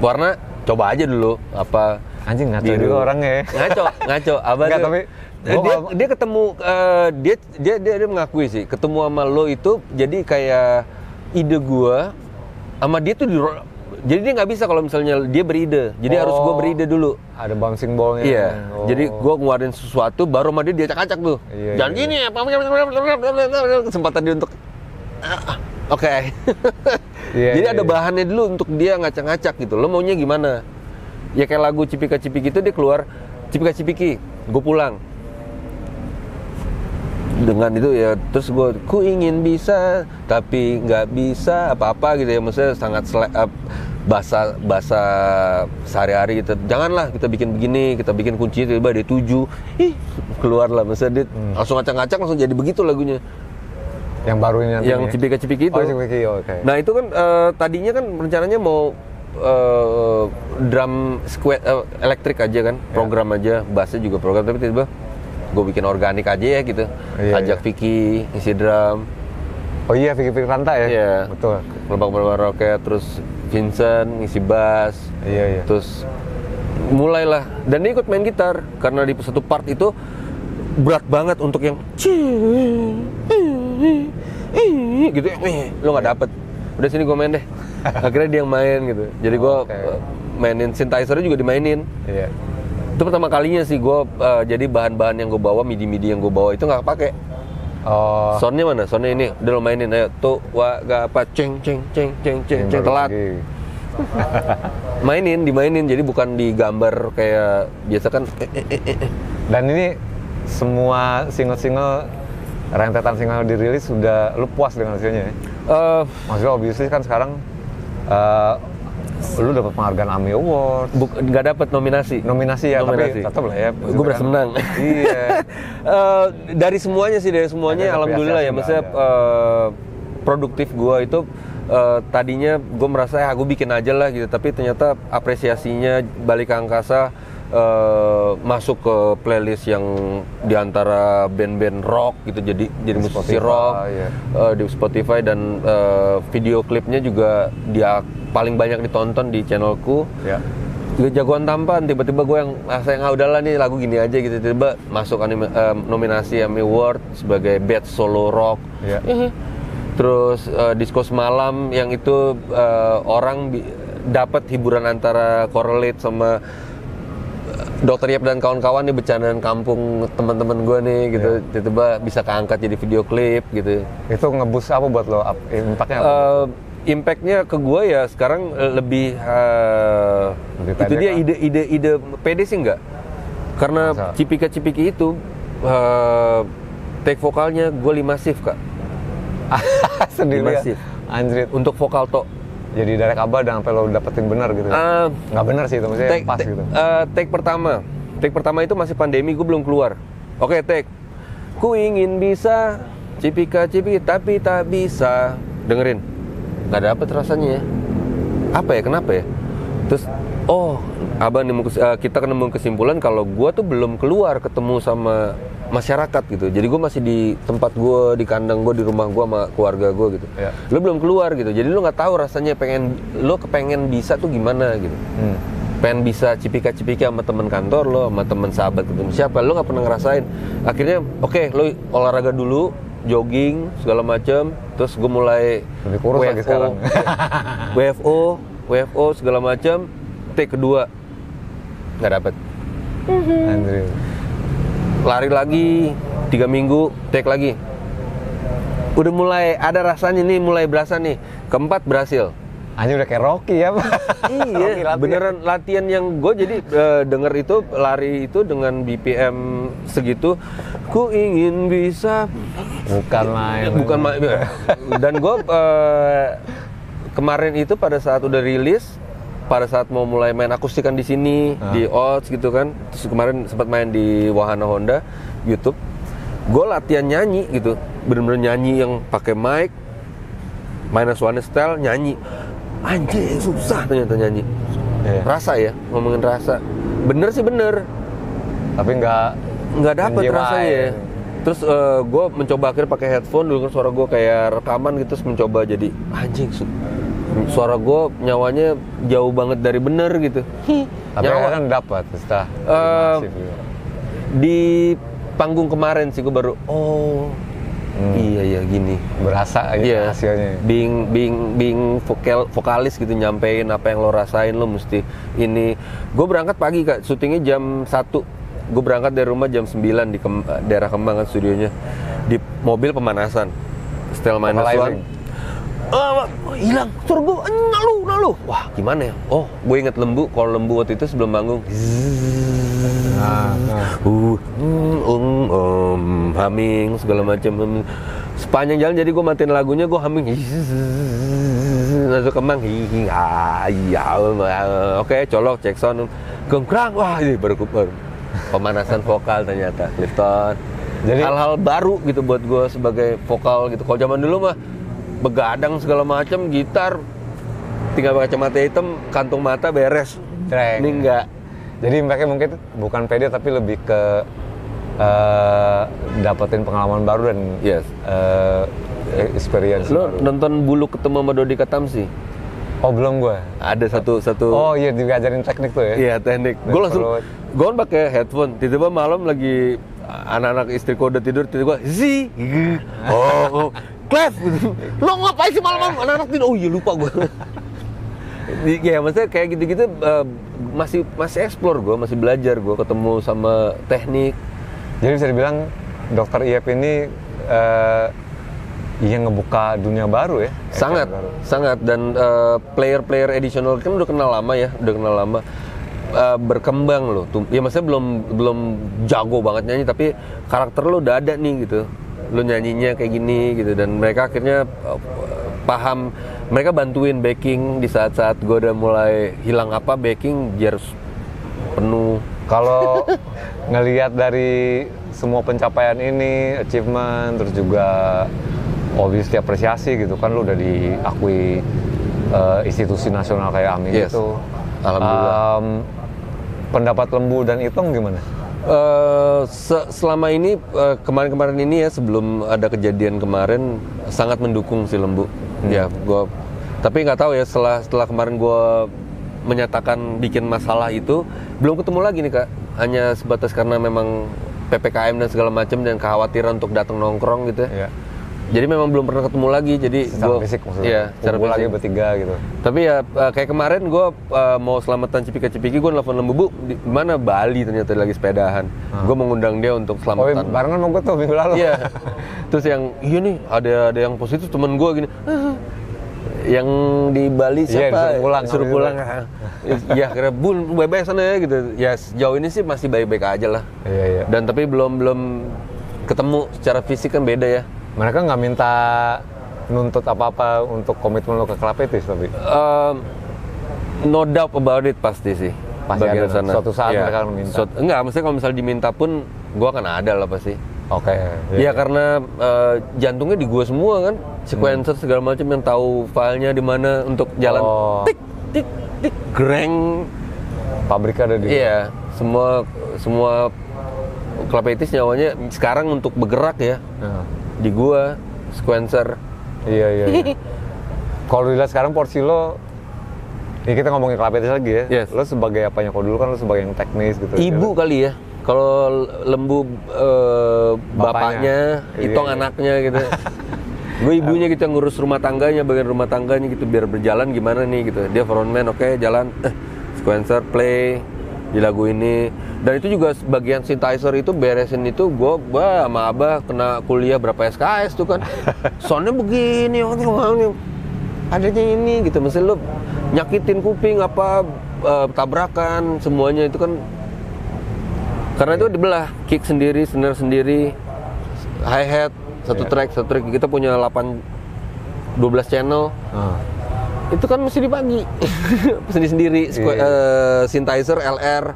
Warna coba aja dulu apa. Anjing ngaco juga orangnya. Ngaco. Abah enggak, tuh. tapi dia ketemu dia mengakui sih ketemu sama lo itu jadi kayak ide gua sama dia tuh Jadi dia nggak bisa kalau misalnya dia beride. Jadi harus gue beride dulu. Ada bouncing ballnya. Iya. Jadi gue ngeluarin sesuatu, baru sama dia acak-acak tuh. Iya, Jangan gini ya. Kesempatan dia untuk oke. Iya, Jadi iya, ada iya. bahannya dulu untuk dia ngacak-ngacak gitu. Lo maunya gimana? Ya kayak lagu Cipika-Cipiki itu dia keluar Cipika-Cipiki. Gue pulang. Dengan itu ya, terus gue ku ingin bisa tapi nggak bisa apa-apa gitu ya, maksudnya sangat bahasa sehari-hari gitu. Janganlah kita bikin begini, kita bikin kunci tiba dia 7, keluar lah, maksudnya dia langsung ngacak-ngacak langsung jadi begitu lagunya. Yang baru ini nanti. Yang Cipika-Cipiki itu. Oh, Cipika-Cipiki, oke. Nah itu kan tadinya kan rencananya mau drum squad elektrik aja kan, program aja, bassnya juga program, tapi tiba-tiba gue bikin organik aja ya gitu. Iya, Ajak Vicky ngisi drum. Oh iya, Vicky Ranta ya? Iya. Betul. Kelompok roket, terus Vincent ngisi bass. Iya, iya. Terus mulailah, dan dia ikut main gitar karena di satu part itu berat banget untuk yang gitu, lo nggak dapet. Udah sini gue main deh. Akhirnya dia yang main gitu. Jadi gue mainin synthesizer juga dimainin. Iya. Itu pertama kalinya sih gue, jadi bahan-bahan yang gue bawa, midi yang gue bawa itu nggak pakai. Oh. Soundnya mana? Soundnya ini, udah lo mainin, ayo tuh, gak apa, ceng, telat. Dimainin, jadi bukan digambar kayak biasa kan. Dan ini semua single-single, rentetan single dirilis sudah lu puas dengan hasilnya ya? Maksudnya obviously kan sekarang lu dapat penghargaan AMI Award. Nggak dapat nominasi Ya, tapi tetap lah ya. Gue berasa menang. Iya. Dari semuanya Ada alhamdulillah ya. Maksudnya produktif gue itu tadinya gue merasa gue bikin aja lah gitu. Tapi ternyata apresiasinya balik ke angkasa, masuk ke playlist yang diantara band-band rock gitu. Jadi musisi rock di Spotify, dan video klipnya juga dia paling banyak ditonton di channelku. Ya. Jagoan tampan, tiba-tiba gue yang saya udahlah nih lagu gini aja gitu, tiba masuk nominasi AMI Award sebagai best solo rock. Ya. Terus Disco Semalam yang itu orang dapat hiburan antara correlate sama Dokter Yap dan kawan-kawan nih, bercandaan kampung teman-teman gue nih gitu. Tiba-tiba bisa keangkat jadi video klip gitu. Itu ngeboost apa buat lo? Impactnya apa? Impactnya ke gue ya sekarang lebih itu dia ide pede sih enggak, karena Cipika-Cipiki itu take vokalnya gue limasif kak. Sendiri limasif. Anjrit. Untuk vokal tok. Jadi dari kabar dan sampai lo dapetin benar gitu. Nggak benar sih itu, maksudnya pas gitu. Take pertama itu masih pandemi, gue belum keluar. Oke, take. Ku ingin bisa Cipika-Cipiki tapi tak bisa. Dengerin. Nggak dapet rasanya ya. Apa ya, kenapa ya? Terus abang kita nemu kesimpulan kalau gue tuh belum keluar ketemu sama masyarakat gitu. Jadi gue masih di tempat gue, di kandang gue, di rumah gue sama keluarga gue gitu. Ya. Lo belum keluar gitu. Jadi lo nggak tahu rasanya kepengen bisa tuh gimana gitu. Pengen bisa Cipika-Cipiki sama teman kantor lo, sama teman sahabat ketemu siapa, lo nggak pernah ngerasain. Akhirnya lo olahraga dulu, jogging segala macam, terus gue mulai lebih kurus lagi sekarang. WFO segala macam. Take kedua nggak dapet. Lari lagi 3 minggu, take lagi. Udah mulai ada rasanya nih, mulai berasa nih. Keempat berhasil. Udah kayak Rocky ya Pak. Iya, beneran latihan yang gue jadi denger itu, lari itu dengan BPM segitu. Ku ingin bisa. Bukan main. Dan gue kemarin itu pada saat udah rilis, pada saat mau mulai main akustikan di sini, di Odds gitu kan. Terus kemarin sempat main di Wahana Honda, YouTube. Gue latihan nyanyi gitu, bener-bener nyanyi yang pakai mic, minus one style, nyanyi. Anjir, susah ternyata nyanyi. Rasa ya, ngomongin rasa. Bener sih bener. Tapi nggak dapet rasanya. Terus gue mencoba akhirnya pakai headphone, dulu kan suara gue kayak rekaman gitu, terus mencoba jadi anjing. Suara gue nyawanya jauh banget dari bener gitu. Tapi kan dapat setelah di panggung kemarin sih gue baru Iya gini. Berasa gitu hasilnya. Being vokalis gitu, nyampein apa yang lo rasain, lo mesti ini. Gue berangkat pagi Kak, syutingnya jam 1. Gue berangkat dari rumah jam 9 di daerah Kemang kan studionya. Di mobil pemanasan. Setel -1. Hilang, suruh gue, nalu. Wah gimana ya? Oh, gue inget Lembu. Kalau Lembu waktu itu sebelum manggung, humming segala macam. Sepanjang jalan jadi gue matiin lagunya, gue humming, masuk Kemang, oke, colok, cek sound, gengkrang, wah ini baru pemanasan vokal ternyata, Clifton. Jadi hal-hal baru gitu buat gue sebagai vokal gitu. Kalau zaman dulu mah begadang segala macam, gitar tinggal pakai kacamata hitam, kantung mata beres. Ini enggak. Jadi mereka mungkin bukan pede tapi lebih ke dapetin pengalaman baru dan experience. Lo baru. nonton Bulu ketemu sama Dodi Katamsi? Oh belum gue. Ada satu. Oh iya, diajarin teknik tuh ya? Iya teknik. Gue langsung, gue kan pakai headphone. Tiba-tiba malam lagi anak-anak istriku udah tidur, tiba-tiba Clef, lo ngapain sih malam-malam anak-anak tidur? Oh iya lupa gue. Ya maksudnya kayak gitu-gitu masih explore gue, masih belajar gue, ketemu sama teknik. Jadi bisa dibilang Dr. Iep ini yang ngebuka dunia baru ya? Sangat. Dan player additional kan udah kenal lama. Berkembang loh. Ya maksudnya belum jago banget nyanyi, tapi karakter lo udah ada nih gitu. Lo nyanyinya kayak gini gitu, dan mereka akhirnya paham. Mereka bantuin backing di saat-saat gue udah mulai hilang backing biar penuh. Kalau ngelihat dari semua pencapaian ini, achievement, terus juga obviously apresiasi gitu kan, lo udah diakui institusi nasional kayak AMI itu. Alhamdulillah. Pendapat Lembu dan Itong gimana? Selama ini kemarin-kemarin ini ya, sebelum ada kejadian kemarin, sangat mendukung si Lembu. Ya, tapi nggak tahu ya, setelah kemarin gue menyatakan bikin masalah itu, belum ketemu lagi nih Kak. Hanya sebatas karena memang PPKM dan segala macam dan kekhawatiran untuk datang nongkrong gitu ya. Jadi memang belum pernah ketemu lagi. Jadi secara fisik maksudnya. Iya, secara fisik lagi bertiga gitu. Tapi ya kayak kemarin gue mau selamatan Cipika-Cipiki, gue nelfon Lembu, Bu, di mana Bali ternyata lagi sepedahan. Gue mengundang dia untuk selamatan. Barengan sama gue tuh minggu lalu. Iya. Terus yang iya nih ada yang positif, temen gue gini. Yang di Bali siapa? Suruh pulang. Ya kira Bun baik-baik sana ya gitu. Ya sejauh ini sih masih baik-baik aja lah. Iya. Dan tapi belum ketemu secara fisik kan beda ya. Mereka nggak minta nuntut apa-apa untuk komitmen lo ke Klapetis tapi? No doubt about it pasti sih. Pasti ada sana. Suatu saat mereka akan minta. Enggak, maksudnya kalau misalnya diminta pun gue akan ada lah pasti. Oke. Ya karena jantungnya di gue semua kan, sequencer segala macam yang tahu filenya di mana untuk jalan. Tik tik tik greng. Pabrik ada di. Iya, semua Klapetis nyawanya sekarang untuk bergerak ya. Di gua sequencer. Iya. Kalau dilihat sekarang porsi lo, ini kita ngomongin Klapetis lagi ya. Yes. Lo sebagai apanya? Kalau dulu kan lo sebagai yang teknis gitu. Ibu ya. Kali ya. Kalau Lembu bapaknya, Itong anaknya gitu. Gue ibunya gitu yang ngurus rumah tangganya, bagian rumah tangganya gitu biar berjalan gimana nih gitu. Dia frontman, oke, jalan. Sequencer play di lagu ini. Dan itu juga bagian synthesizer itu beresin itu gue sama Abah kena kuliah berapa SKS tuh kan. Soundnya begini, adanya ini gitu. Mesti lu nyakitin kuping tabrakan semuanya itu kan. Karena itu dibelah, kick sendiri, snare sendiri, hi-hat, satu track. Kita punya 12 channel. Itu kan mesti dibagi sendiri-sendiri. Synthesizer, LR,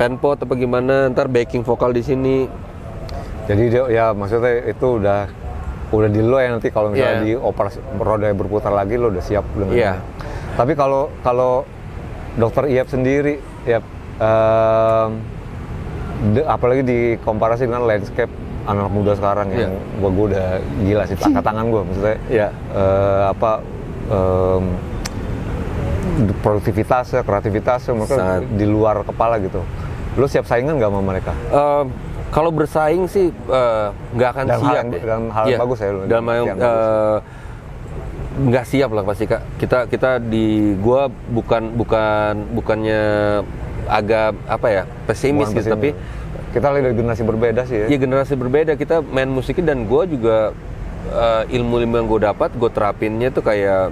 penpot apa gimana, ntar backing vokal di sini. Jadi ya maksudnya itu udah di lo ya, nanti kalau misalnya di operasi roda berputar lagi lo udah siap dengan. Iya. Tapi kalau Dr. Iep sendiri ya apalagi dikomparasi dengan landscape anak muda sekarang yang gue udah gila sih, angkat tangan gue maksudnya. Produktivitasnya, kreativitasnya mereka di luar kepala gitu. Lo siap saingan nggak sama mereka? Kalau bersaing sih nggak akan Dalam siap. dalam hal yang bagus ya lu. Dalam hal yang nggak siap lah pasti Kak. Kita gua bukannya agak apa ya pesimis gitu, tapi kita dari generasi berbeda sih ya. Iya, generasi berbeda. Kita main musiknya dan gua juga ilmu-ilmu yang gue dapat gue terapinnya tuh kayak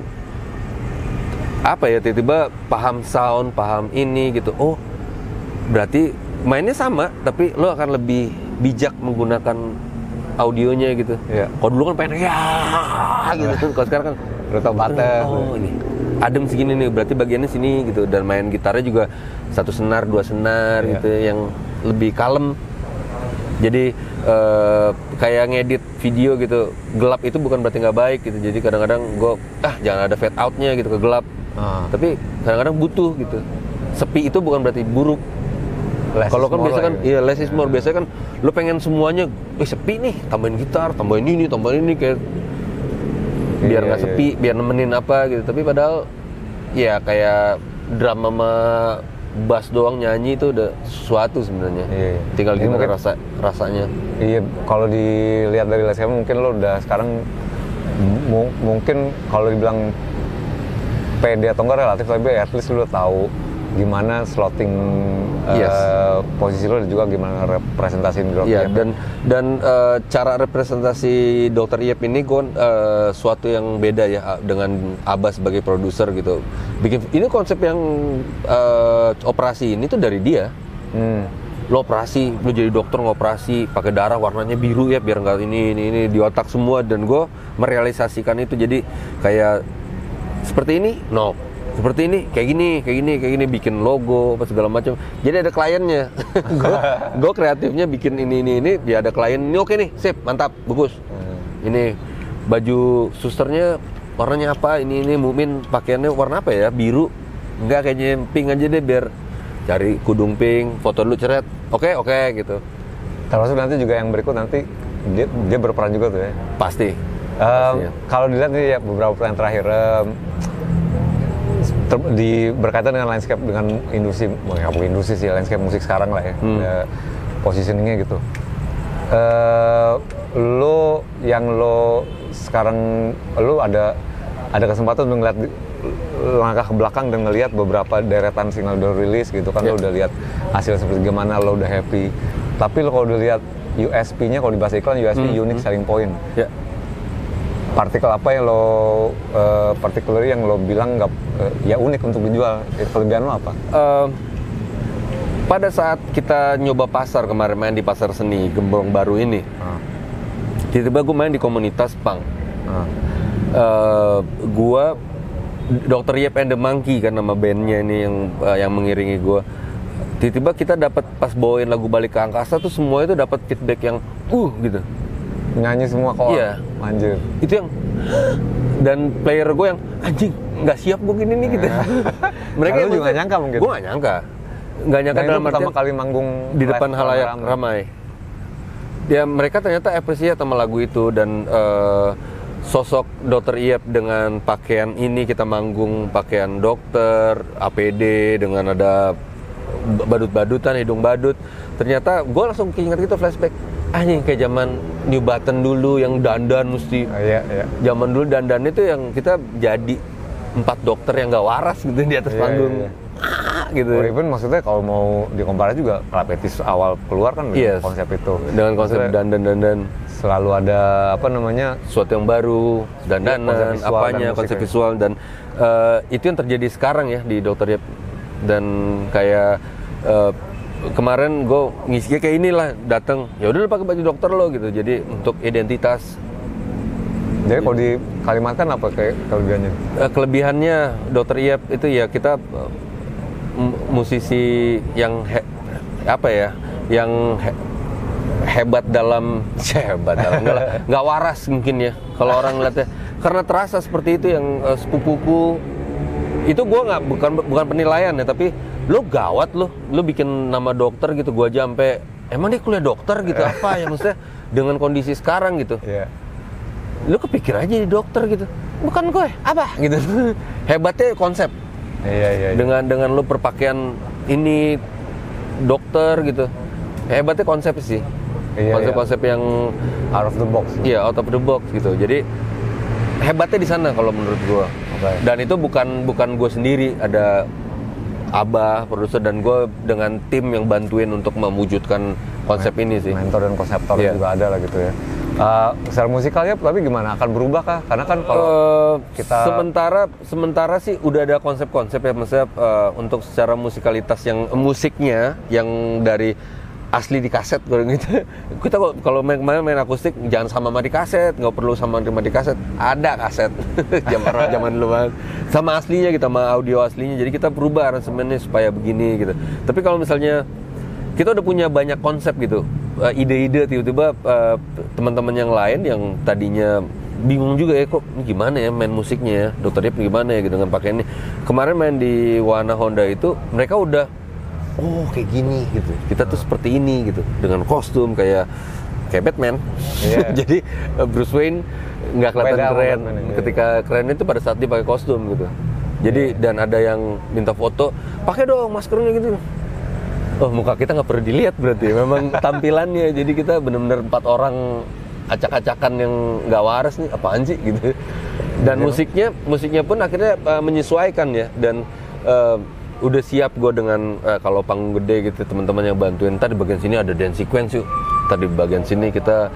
apa ya, tiba-tiba paham sound, paham ini gitu. Oh, berarti mainnya sama tapi lo akan lebih bijak menggunakan audionya gitu. Iya. Kalau dulu kan pengen ya gitu, kalau sekarang kan Udah tau button. oh ini adem segini nih, berarti bagiannya sini gitu. Dan main gitarnya juga 1 senar 2 senar Iya. gitu yang lebih kalem. Jadi kayak ngedit video gitu, gelap itu bukan berarti nggak baik gitu. Jadi kadang-kadang gue jangan ada fade outnya gitu ke gelap. Tapi kadang-kadang butuh gitu. Sepi itu bukan berarti buruk. Kalau kan biasa kan, iya less is more. Biasanya kan lo pengen semuanya, sepi nih, tambahin gitar, tambahin ini kayak biar nggak sepi, biar nemenin apa gitu. Tapi padahal ya kayak drum sama bass doang nyanyi itu udah sesuatu sebenarnya. Iya. Tinggal Jadi gimana mungkin- rasanya. Iya, kalau dilihat dari les kamu mungkin lo udah sekarang mungkin kalau dibilang pede atau enggak relatif, tapi at least lo tahu gimana slotting Yes. posisi lo dan juga gimana representasiin Dr. Iya, Yep. dan cara representasi Dr. Yep ini suatu yang beda ya dengan Abah sebagai produser gitu. Ini konsep yang operasi ini tuh dari dia. Lo operasi, lo jadi dokter ngoperasi pakai darah warnanya biru ya biar nggak ini di otak semua, dan gue merealisasikan itu. Jadi kayak seperti ini, seperti ini, kayak gini, bikin logo apa segala macam. Jadi ada kliennya. Gue kreatifnya bikin ini, ya ada klien ini, oke nih, sip, mantap, bagus. Ini baju susternya warnanya apa? Ini Mumin pakaiannya warna apa ya? Biru. Enggak, kayaknya pink aja deh, biar cari kudung pink, foto dulu ceret. Oke gitu. Termasuk nanti juga yang berikut nanti dia berperan juga tuh ya. Pasti. Kalau dilihat nih ya beberapa pertanyaan terakhir berkaitan dengan landscape, dengan industri, bukan industri sih, landscape musik sekarang lah ya, positioningnya gitu. Lo sekarang lo ada kesempatan untuk ngeliat langkah ke belakang dan ngelihat beberapa deretan single udah rilis gitu kan. Lo udah lihat hasil seperti gimana, lo udah happy. Tapi lo kalau udah lihat USP-nya, kalau di bahasa iklan USP unique selling point. Partikel apa yang lo particular yang lo bilang nggak ya unik untuk dijual, kelebihan lo apa? Pada saat kita nyoba pasar kemarin, main di pasar seni Gembong Baru ini, tiba-tiba gue main di komunitas punk. Gue Dr. Yep and the Monkey kan nama bandnya ini yang mengiringi gue. Tiba-tiba kita dapat pas bawain lagu Balik ke Angkasa tuh semua itu dapat feedback yang gitu. Nyanyi semua kok. Iya. Anjir. Itu yang dan player gue yang anjing nggak siap gue gini nih gitu. Mereka juga nggak nyangka mungkin. Gue nggak nyangka dalam pertama kali manggung di depan halayak ramai. Ya mereka ternyata appreciate sama lagu itu, dan sosok Dr. Yep dengan pakaian ini, kita manggung pakaian dokter, APD dengan ada badut-badutan, hidung badut. Ternyata gue langsung keinget gitu, flashback. Anjing kayak zaman New Button dulu yang dandan mesti. Iya. Zaman dulu dandan itu yang kita jadi 4 dokter yang gak waras gitu di atas panggung. Iya. Gitu. Or even maksudnya kalau mau dikomparasi juga Klapetis awal keluar kan dengan konsep itu. Dengan konsep dandan. Selalu ada sesuatu yang baru, dandanan, konsep visual dan itu yang terjadi sekarang ya di Dr. Yep. Dan kayak kemarin gue ngisinya kayak inilah, datang ya udah pakai baju dokter lo gitu, jadi untuk identitas. Jadi kalau di Kalimantan apa kayak kelebihannya? Kelebihannya Dr. Yep itu ya kita musisi yang hebat dalam nggak waras mungkin ya kalau orang ngeliatnya, karena terasa seperti itu. Yang sepupuku itu gue nggak, bukan penilaian ya, tapi lo gawat lo bikin nama dokter gitu. Gue aja sampai emang dia kuliah dokter gitu apa ya, maksudnya dengan kondisi sekarang gitu. Lo kepikir aja di dokter gitu, bukan gue apa gitu. Hebatnya konsep. Iya. Dengan lo berpakaian ini dokter gitu, hebatnya konsep sih. Iya, konsep-konsep yang out of the box. iya out of the box gitu. Jadi hebatnya di sana kalau menurut gue. Okay. Dan itu bukan gue sendiri, ada Abah, produser, dan gue dengan tim yang bantuin untuk mewujudkan konsep ini sih. Mentor dan konseptor Iya. juga ada lah gitu ya. Secara musikalnya tapi gimana? Akan berubah kah? Karena kan kalau kita sementara sih udah ada konsep-konsep ya, maksudnya untuk secara musikalitas yang musiknya yang dari asli di kaset gitu. Kita kalau main akustik jangan sama di kaset, nggak perlu sama di kaset. Ada kaset zaman dulu banget. Sama aslinya gitu, sama audio aslinya. Jadi kita berubah aransemennya supaya begini gitu. Tapi kalau misalnya kita udah punya banyak konsep gitu, ide-ide tiba-tiba teman-teman yang lain yang tadinya bingung juga ya, kok gimana ya main musiknya ya, Dr. Yip gimana ya gitu dengan pakai ini. Kemarin main di Wahana Honda itu mereka udah kayak gini gitu. Kita tuh seperti ini gitu dengan kostum kayak Batman. Yeah. Jadi Bruce Wayne nggak kelihatan Beda keren. Batman ini. Ketika keren itu pada saat dia pakai kostum gitu. Jadi dan ada yang minta foto, pakai dong maskernya gitu. Oh, muka kita nggak perlu dilihat berarti. Memang tampilannya. Jadi kita benar-benar 4 orang acak-acakan yang nggak waras nih, apaan sih gitu. Dan musiknya pun akhirnya menyesuaikan ya. Dan udah siap gue dengan kalau panggung gede gitu, teman-teman yang bantuin. Tadi bagian sini ada dance sequence yuk. Tadi bagian sini kita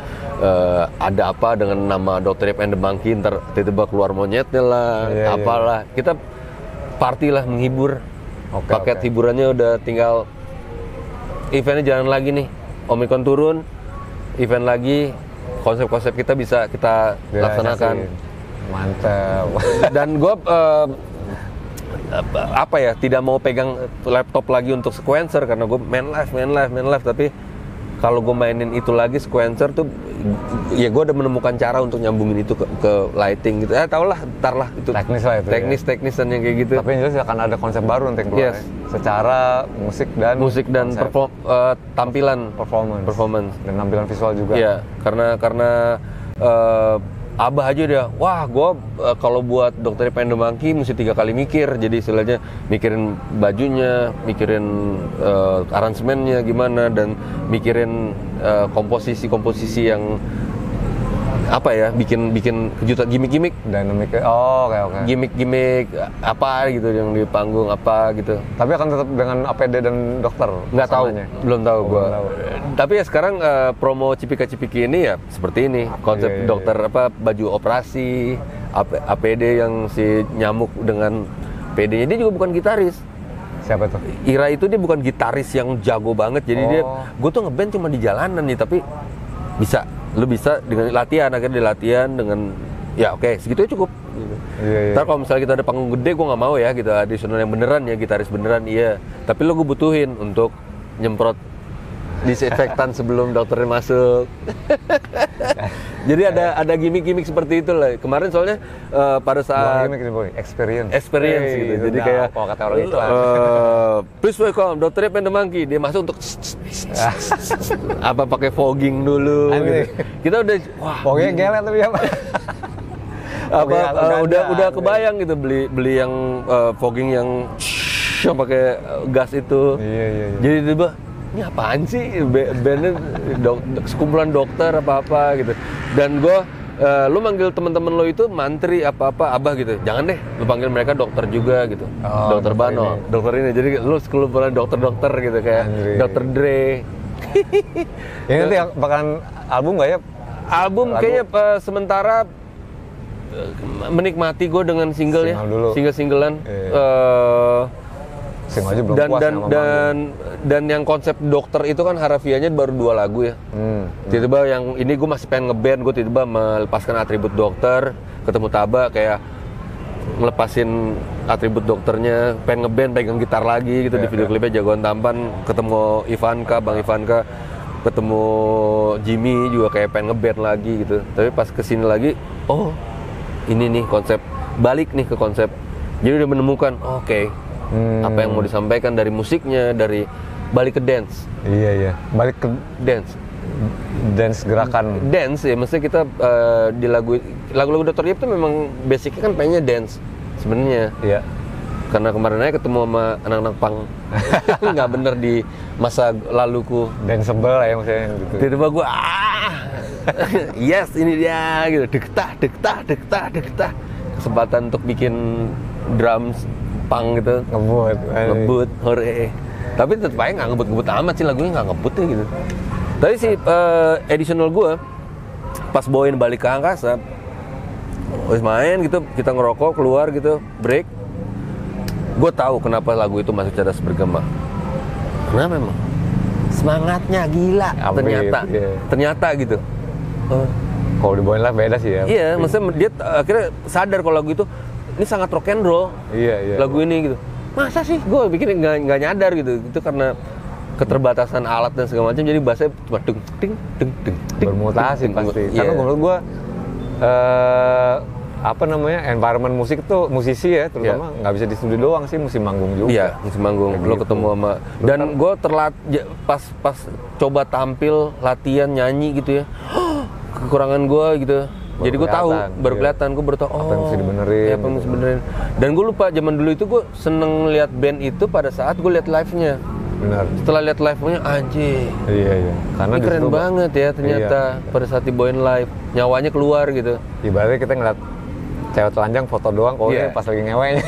ada apa dengan nama Dr. Yip and the Monkey, ntar tiba-tiba keluar monyetnya lah, apalah. Kita party lah, menghibur. Paket hiburannya udah tinggal eventnya jalan lagi nih. Omikron turun, event lagi, konsep-konsep kita bisa kita laksanakan. Mantap. Dan gue tidak mau pegang laptop lagi untuk sequencer karena gue main live. Tapi kalau gue mainin itu lagi sequencer tuh, ya gue udah menemukan cara untuk nyambungin itu ke lighting gitu. Tau lah, ntar lah itu. Teknis lah itu. Teknisan yang kayak gitu. Tapi yang jelas akan ada konsep baru nanti keluar. Yes. Ya. Secara musik dan tampilan performance dan tampilan visual juga. Iya, karena Abah aja dia, wah gue kalau buat Dr. Yip and the Monkey mesti 3 kali mikir. Jadi istilahnya mikirin bajunya, mikirin aransemennya gimana, dan mikirin komposisi yang apa ya, bikin kejutan, gimmick Dinamiknya, oke. gimmick apa gitu yang di panggung apa gitu. Tapi akan tetap dengan APD dan dokter? Nggak tahu, belum tahu gue. Tapi ya sekarang promo Cipika-Cipiki ini ya seperti ini, konsep dokter apa, baju operasi, APD yang si nyamuk dengan PD-nya. Dia juga bukan gitaris. Siapa tuh? Ira itu dia bukan gitaris yang jago banget, jadi gue tuh ngeband cuma di jalanan nih, tapi lu bisa dengan latihan, akhirnya di latihan dengan ya oke, segitu cukup gitu. Iya. Ntar kalau misalnya kita ada panggung gede, gue nggak mau ya gitu, additional yang beneran ya, gitaris beneran iya, tapi lo gue butuhin untuk nyemprot disinfektan sebelum dokternya masuk. Jadi ada gimmick-gimmick seperti itu lah. Kemarin soalnya pada saat experience gitu. Jadi kayak kalau kata orang itu please welcome Dr. Yip and the Monkey. Dia masuk untuk apa pakai fogging dulu gitu. Kita udah fogging gelet tapi apa? Udah kebayang gitu beli yang fogging yang pakai gas itu. Iya. Jadi tiba ini apaan sih, bandnya sekumpulan dokter apa gitu. Dan gue lu manggil teman-teman lo itu mantri apa Abah gitu, jangan deh lu panggil mereka dokter juga gitu. Dokter Bano, dokter ini. Jadi lu sekumpulan dokter gitu kayak Dokter Dre. Ini nanti bakalan album nggak ya? Album kayaknya sementara menikmati gue dengan single-singlean. Single aja belum puas dan yang konsep dokter itu kan harafiahnya baru 2 lagu ya. Tiba-tiba yang ini gue masih pengen ngeband, gue tiba-tiba melepaskan atribut dokter, ketemu Taba kayak ngelepasin atribut dokternya, pengen ngeband, pegang gitar lagi gitu. Di video klipnya jagoan tampan, ketemu Bang Ivanka, ketemu Jimmy juga kayak pengen ngeband lagi gitu. Tapi pas kesini lagi, ini nih konsep, balik nih ke konsep. Jadi udah menemukan, apa yang mau disampaikan dari musiknya, dari balik ke dance. Iya. Balik ke dance gerakan. Dance ya, maksudnya kita di lagu-lagu Dr. Yip tuh memang basicnya kan pengennya dance sebenarnya. Iya. Karena kemarin aja ketemu sama anak-anak punk. Nggak bener di masa laluku. Danceable ya maksudnya gitu. Tiba-tiba gue yes ini dia gitu. Dektah. Kesempatan untuk bikin drums punk gitu. Ngebut, hore. Tapi tetep aja nggak ngebut-ngebut amat sih, lagunya nggak ngebut ya gitu. Tapi si additional gue pas bawain balik ke angkasa, habis main gitu, kita ngerokok keluar gitu, break. Gue tahu kenapa lagu itu masih cerdas bergema. Karena memang semangatnya gila. Ternyata gitu. Kalau dibawain live beda sih ya. Iya, maksudnya dia akhirnya sadar kalau lagu itu ini sangat rock and roll. Iya. Lagu ini gitu. Masa sih gue bikin nggak nyadar gitu. Itu karena keterbatasan alat dan segala macam, jadi bassnya cuma deng. Bermutasi pasti. Karena menurut gue environment musik tuh musisi ya terutama nggak bisa di studio doang sih, mesti manggung juga. Iya, mesti manggung. Lo gitu. ketemu sama dan gue pas coba tampil latihan nyanyi gitu ya, kekurangan gue gitu. Jadi gue tahu, baru kelihatan, gue baru tahu apa yang mesti dibenerin. Apa yang mesti dibenerin. Dan gue lupa zaman dulu itu gue seneng lihat band itu pada saat gue lihat live-nya. Benar. Setelah lihat live-nya anjir. Iya. Karena ini keren banget ya ternyata pada saat dibawain live, nyawanya keluar gitu. Ibaratnya kita ngeliat cewek telanjang foto doang, pas lagi ngewenya.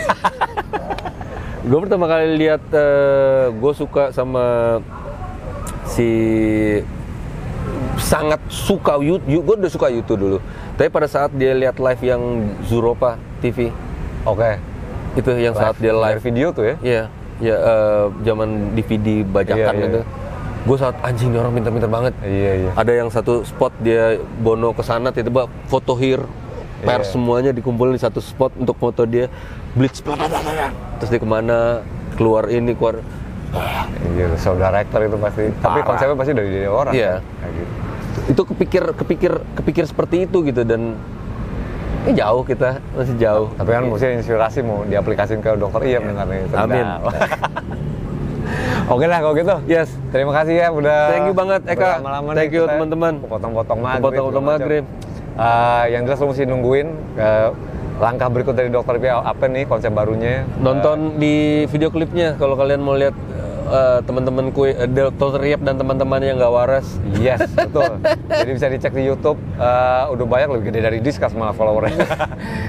Gue pertama kali lihat, gue suka sama sangat suka YouTube. Gue udah suka YouTube dulu. Tapi pada saat dia lihat live yang Zuropa TV. Oke. Itu yang saat dia live video tuh ya. Iya. Ya zaman DVD bajakan gitu. Gue saat anjing nih orang pintar-pintar banget. Iya. Ada yang satu spot dia Bono kesana tiba-tiba foto here. Pers semuanya dikumpulin di satu spot untuk foto dia. Blitz. Terus dia kemana? Keluar. Iya, so director itu pasti. Tapi konsepnya pasti dari dia orang. Iya. Kayak gitu. Itu kepikir seperti itu gitu, dan jauh kita masih jauh. Tapi kan mesti inspirasi mau diaplikasikan ke dokter dengarnya. Amin. Oke lah kalau gitu. Yes. Terima kasih ya udah. Thank you banget Eka. Thank you teman-teman. Potong-potong maghrib. Yang jelas lo mesti nungguin langkah berikut dari Dokter Ip apa nih konsep barunya. Nonton di video klipnya kalau kalian mau lihat teman-temanku Dokter Ip dan teman-temannya yang nggak waras. Yes, betul. Jadi bisa dicek di YouTube. Udah banyak, lebih gede dari Discuss malah followernya.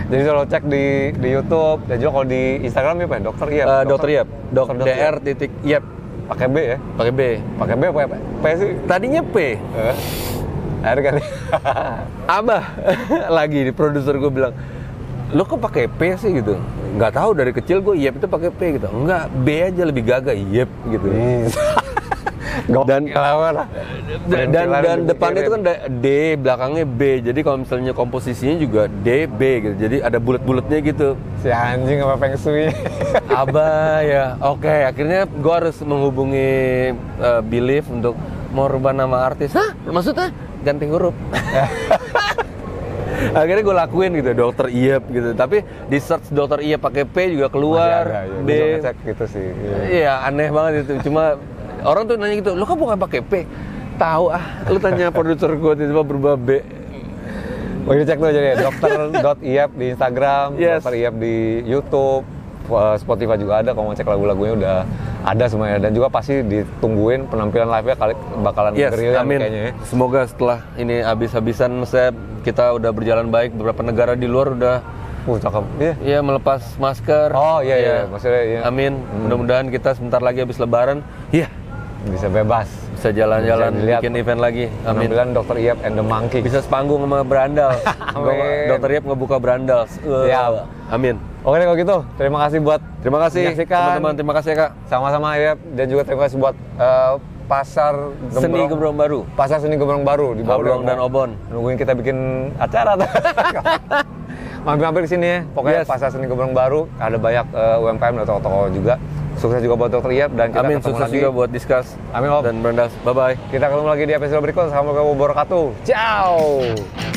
Jadi kalau cek di YouTube dan juga kalau di Instagram apa ya? Dokter Ip. Dokter Ip. Dr.Iyap. Pakai B ya? Pakai B apa? P sih? Tadinya P. Akhirnya kan. Abah lagi di produser gue bilang, lo kok pakai P sih gitu? Nggak tahu, dari kecil gue Yep itu pakai P gitu. Enggak, B aja lebih gagah, Yep gitu. Dan depannya itu kan D, belakangnya B. Jadi kalau misalnya komposisinya juga D, B gitu. Jadi ada bulat-bulatnya gitu. Si anjing apa Feng Shui. Abah ya. Oke, akhirnya gue harus menghubungi Belief untuk mau rubah nama artis. Hah? Maksudnya ganti huruf. Akhirnya gue lakuin gitu, Dokter Iyap gitu. Tapi di search Dokter Iyap pakai P juga keluar. Ya, B. Ngecek gitu sih. Iya, aneh banget itu. Cuma orang tuh nanya gitu, lo kan bukan pakai P? Tahu lu tanya produser gue tiba-tiba berubah B. Boleh cek tuh aja ya, Dokter.Iyap di Instagram, Yes. Dokter Iyap di YouTube, Spotify juga ada. Kalau mau cek lagu-lagunya udah ada semuanya, dan juga pasti ditungguin penampilan live-nya kali bakalan brilian kayaknya ya. Semoga setelah ini habis-habisan, kita udah berjalan baik, beberapa negara di luar udah Cakep. Iya. Iya, melepas masker. Oh iya. Maksudnya iya. Amin. Mudah-mudahan kita sebentar lagi habis lebaran, bisa bebas. Bisa jalan-jalan, bikin event lagi. Amin. Penampilan Dokter Iyap and the Monkey. Bisa sepanggung sama Berandal. Amin. Dokter Iyap ngebuka Berandal. Siap. Amin. Oke kalau gitu, terima kasih buat menyaksikan. Teman-teman, terima kasih ya Kak. Sama-sama Iyap, dan juga terima kasih buat Pasar Seni Gembrong Baru. Pasar Seni Gembrong Baru di Oblong dan Obon. Nungguin kita bikin acara tuh. Mampir-mampir di sini ya. Pokoknya Pasar Seni Gembrong Baru ada banyak UMKM dan toko-toko juga. Sukses juga buat Dokter Iyap, dan kita Amin, ketemu sukses lagi. juga buat Discuss. Amin Om. Dan Brandas. Bye-bye. Kita ketemu lagi di episode berikut. Assalamualaikum warahmatullahi wabarakatuh. Ciao.